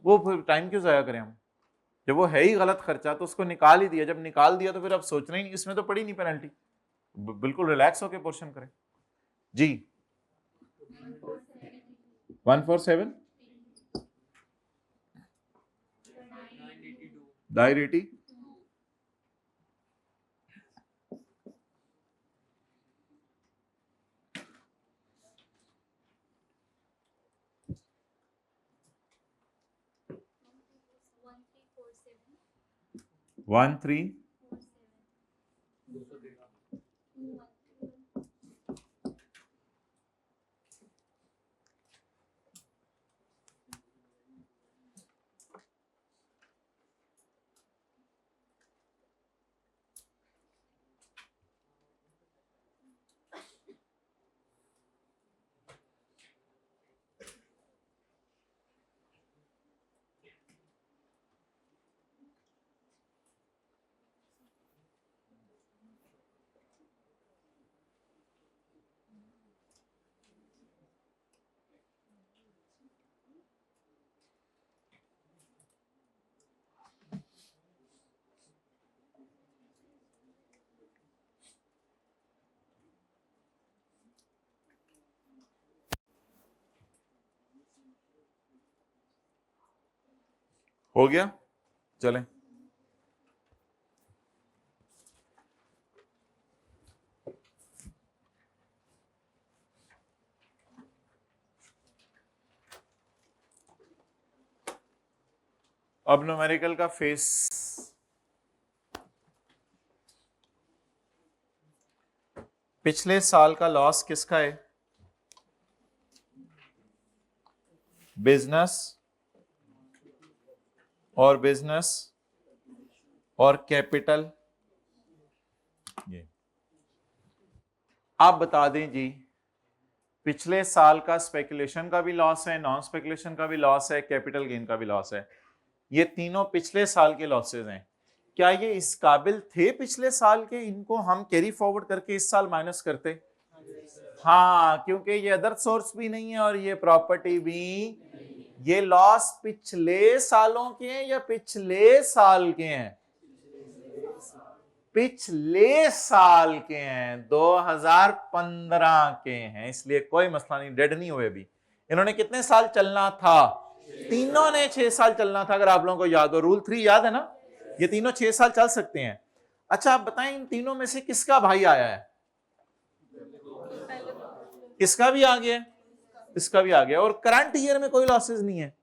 वो फिर टाइम क्यों जाया करें हम, जब वो है ही गलत खर्चा तो उसको निकाल ही दिया, जब निकाल दिया तो फिर अब सोचना ही नहीं, इसमें तो पड़ी नहीं पेनल्टी, बिल्कुल रिलैक्स होकर पोर्शन करें जी। 147 982 13 हो गया, चलें। अब न्यूमेरिकल का फेस, पिछले साल का लॉस किसका है, बिजनेस और बिजनेस और कैपिटल। ये आप बता दें जी, पिछले साल का स्पेकुलेशन का भी लॉस है, नॉन स्पेकुलेशन का भी लॉस है, कैपिटल गेन का भी लॉस है, ये तीनों पिछले साल के लॉसेज हैं। क्या ये इस काबिल थे पिछले साल के, इनको हम कैरी फॉरवर्ड करके इस साल माइनस करते? हाँ, क्योंकि ये अदर सोर्स भी नहीं है और ये प्रॉपर्टी भी। ये लॉस पिछले सालों के हैं या पिछले साल के हैं? पिछले साल के हैं, 2015 के हैं, इसलिए कोई मसला नहीं, डेड नहीं हुए अभी। इन्होंने कितने साल चलना था? तीनों ने 6 साल चलना था, अगर आप लोगों को याद हो। रूल 3 याद है ना? ये तीनों 6 साल चल सकते हैं। अच्छा, आप बताएं इन तीनों में से किसका भाई आया है? इसका भी आ गया, इसका भी आ गया, और करंट ईयर में कोई लॉसेस नहीं है।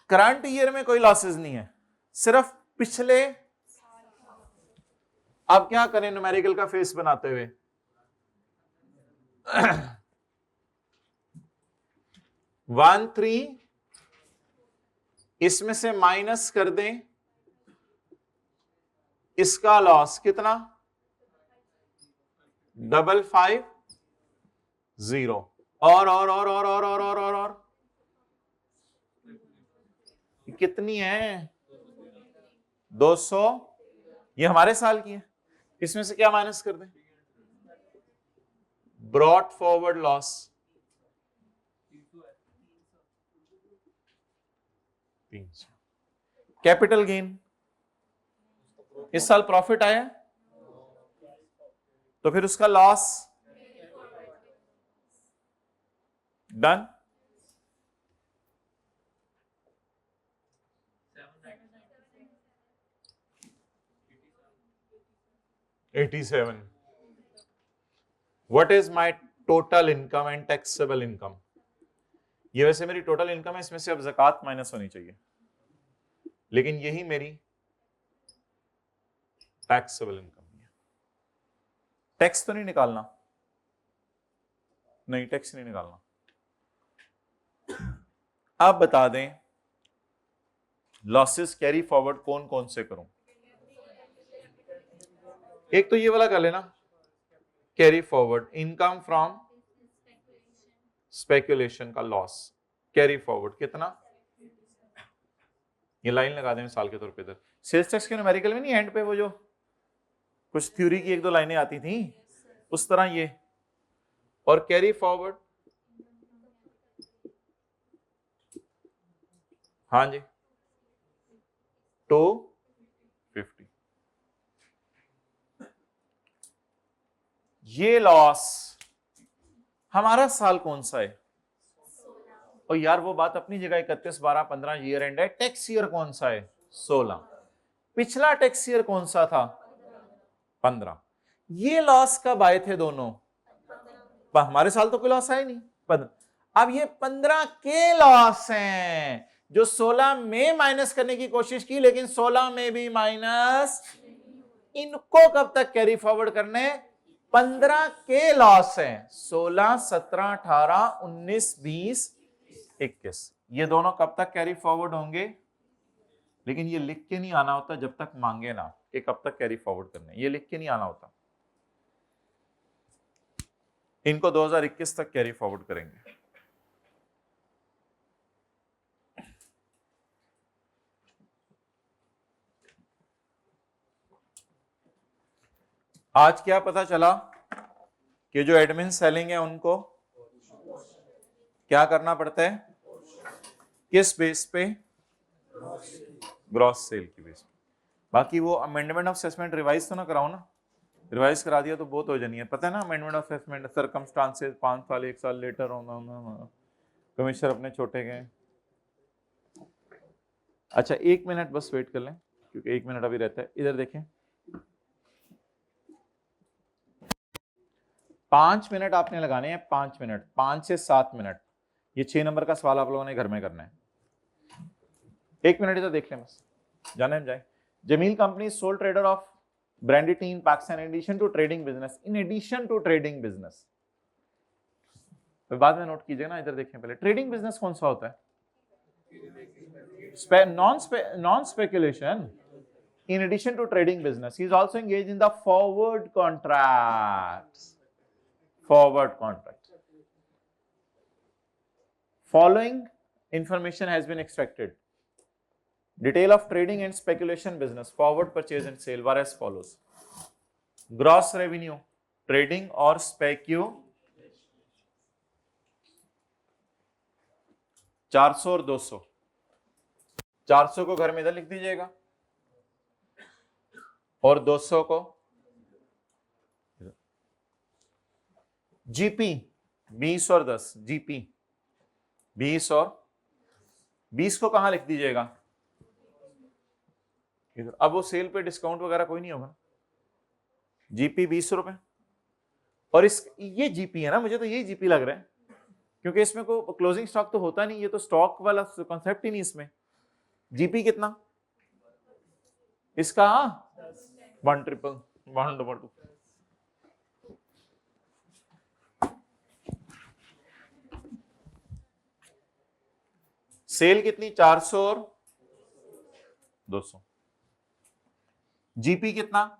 करंट ईयर में कोई लॉसेस नहीं है, सिर्फ पिछले। अब क्या करें न्यूमेरिकल का फेस बनाते हुए? 1 3 इसमें से माइनस कर दें इसका लॉस कितना? 550 और कितनी है? 200। ये हमारे साल की है, इसमें से क्या माइनस कर दें? Brought forward loss. Capital gain, इस साल प्रॉफिट आया तो फिर उसका loss done. $87। What is my total income and taxable income? ये वैसे मेरी टोटल इनकम है, इसमें से अब ज़कात माइनस होनी चाहिए, लेकिन यही मेरी टैक्सेबल इनकम है। टैक्स तो नहीं निकालना, नहीं टैक्स नहीं निकालना। आप बता दें लॉसेस कैरी फॉरवर्ड कौन कौन से करूं? एक तो ये वाला कर लेना, carry forward income from speculation का लॉस कैरी फॉरवर्ड कितना? ये लाइन लगा दें मिसाल के तौर पे इधर। सेल्स टैक्स के न्यूमेरिकल में नहीं एंड पे वो जो कुछ थ्योरी की 1-2 लाइनें आती थी, उस तरह ये, और कैरी फॉरवर्ड, हाँ जी, 250। ये लॉस हमारा साल कौन सा है? और यार वो बात अपनी जगह, 31/12/15 ईयर एंड है। टैक्स ईयर कौन सा है? 16। पिछला टैक्स ईयर कौन सा था? 15। ये लॉस कब आए थे दोनों? हमारे साल तो कोई लॉस आया नहीं, 15। अब ये 15 के लॉस हैं जो 16 में माइनस करने की कोशिश की, लेकिन 16 में भी माइनस। इनको कब तक कैरी फॉरवर्ड करने? 15 के लॉस हैं, 16 17 18 19 20 21। ये दोनों कब तक कैरी फॉरवर्ड होंगे? लेकिन ये लिख के नहीं आना होता जब तक मांगे ना कि कब तक कैरी फॉरवर्ड करने, ये लिख के नहीं आना होता। इनको 2021 तक कैरी फॉरवर्ड करेंगे। आज क्या पता चला कि जो एडमिन सेलिंग है उनको क्या करना पड़ता है? किस बेस पे? ग्रॉस सेल की बेस पे। बाकी वो अमेंडमेंट ऑफ असेसमेंट रिवाइज तो ना कराओ ना, रिवाइज करा दिया तो बहुत हो जानी है, पता है ना। अमेंडमेंट ऑफ असेसमेंट सर्कमस्टांसेस 5 साल 1 साल लेटर होना, कमिश्नर अपने छोटे गए। अच्छा 1 मिनट बस वेट कर लें, क्योंकि 1 मिनट अभी रहता है। इधर देखें, 5 मिनट आपने लगाने हैं, 5 मिनट, 5 से 7 मिनट। ये 6 नंबर का सवाल आप लोगों ने घर में करना है। 1 मिनट इधर देख लें बस, जाने हम जाए। Jameel company sole trader of branded tea in Pakistan in addition to trading business, in addition to trading business. तो बाद में नोट कीजिए ना, इधर देखें पहले। ट्रेडिंग बिजनेस कौन सा होता है? Non speculation. In addition to trading business, he is also engaged in the forward contracts. Forward contracts. Following information has been extracted. Detail of trading and speculation business, forward purchase and sale were as follows. Gross revenue, trading और specu 400 और 200. 400 को घर में इधर लिख दीजिएगा और 200 को जीपी 20 और 10. जीपी 20 और 20 को कहां लिख दीजिएगा? इधर. अब वो सेल पे डिस्काउंट वगैरह कोई नहीं होगा. जीपी 20 रुपए और इस ये जीपी है ना, मुझे तो यही जीपी लग रहा है क्योंकि इसमें को क्लोजिंग स्टॉक तो होता नहीं, ये तो स्टॉक वाला कॉन्सेप्ट ही नहीं इसमें. जीपी कितना इसका? 1,1,1,2. सेल कितनी? 400 और 200. जीपी कितना?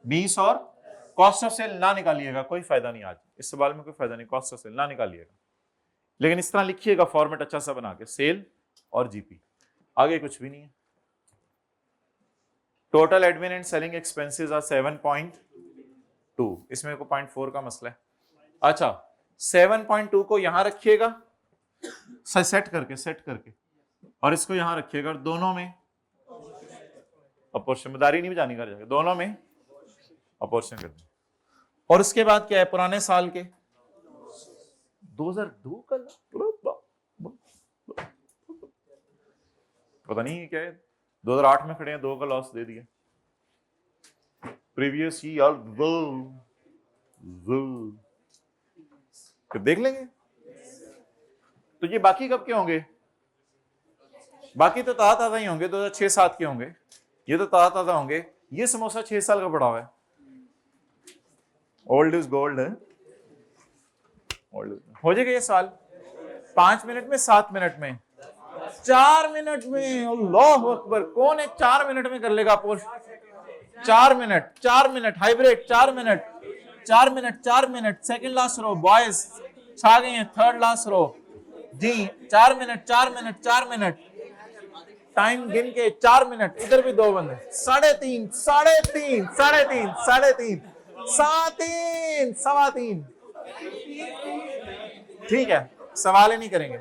20 और कॉस्ट ऑफ सेल ना निकालिएगा, कोई फायदा नहीं. आज इस सवाल में कोई फायदा नहीं, कॉस्ट ऑफ सेल ना निकालिएगा, लेकिन इस तरह लिखिएगा फॉर्मेट अच्छा सा बना के, सेल और जीपी, आगे कुछ भी नहीं है. Total admin and selling expenses are 7.2. इसमें को 0.4 का मसला है. अच्छा 7.2 को यहां रखिएगा सेट करके और इसको यहां रखिएगा और दोनों में अपोर्शन, मदारी नहीं बजानी कर जाएगा, दोनों में अपोर्शन कर दें. और उसके बाद क्या है? पुराने साल के 2002 का पता नहीं क्या है, 2008 में खड़े हैं, 2 का लॉस दे दिया. प्रीवियस ईयर देख लेंगे. तो ये बाकी कब के होंगे? बाकी तो ताजा ही होंगे, 2006-07 के होंगे. ये तो ताजा होंगे. ये समोसा 6 साल का पड़ा हुआ है. ओल्ड इज गोल्ड है. हो जाएगा ये साल 5 मिनट में, 7 मिनट में, 4 मिनट में. अल्लाह अकबर. कौन है 4 मिनट में कर लेगा post? 4 minute hybrid. 4 minute. Second last row boys छा गए हैं. थर्ड लास्ट रो जी. 4 मिनट. टाइम गिन के 4 मिनट. इधर भी 2 बंदे. 3.5 3.5 ठीक है, सवाल ही नहीं करेंगे.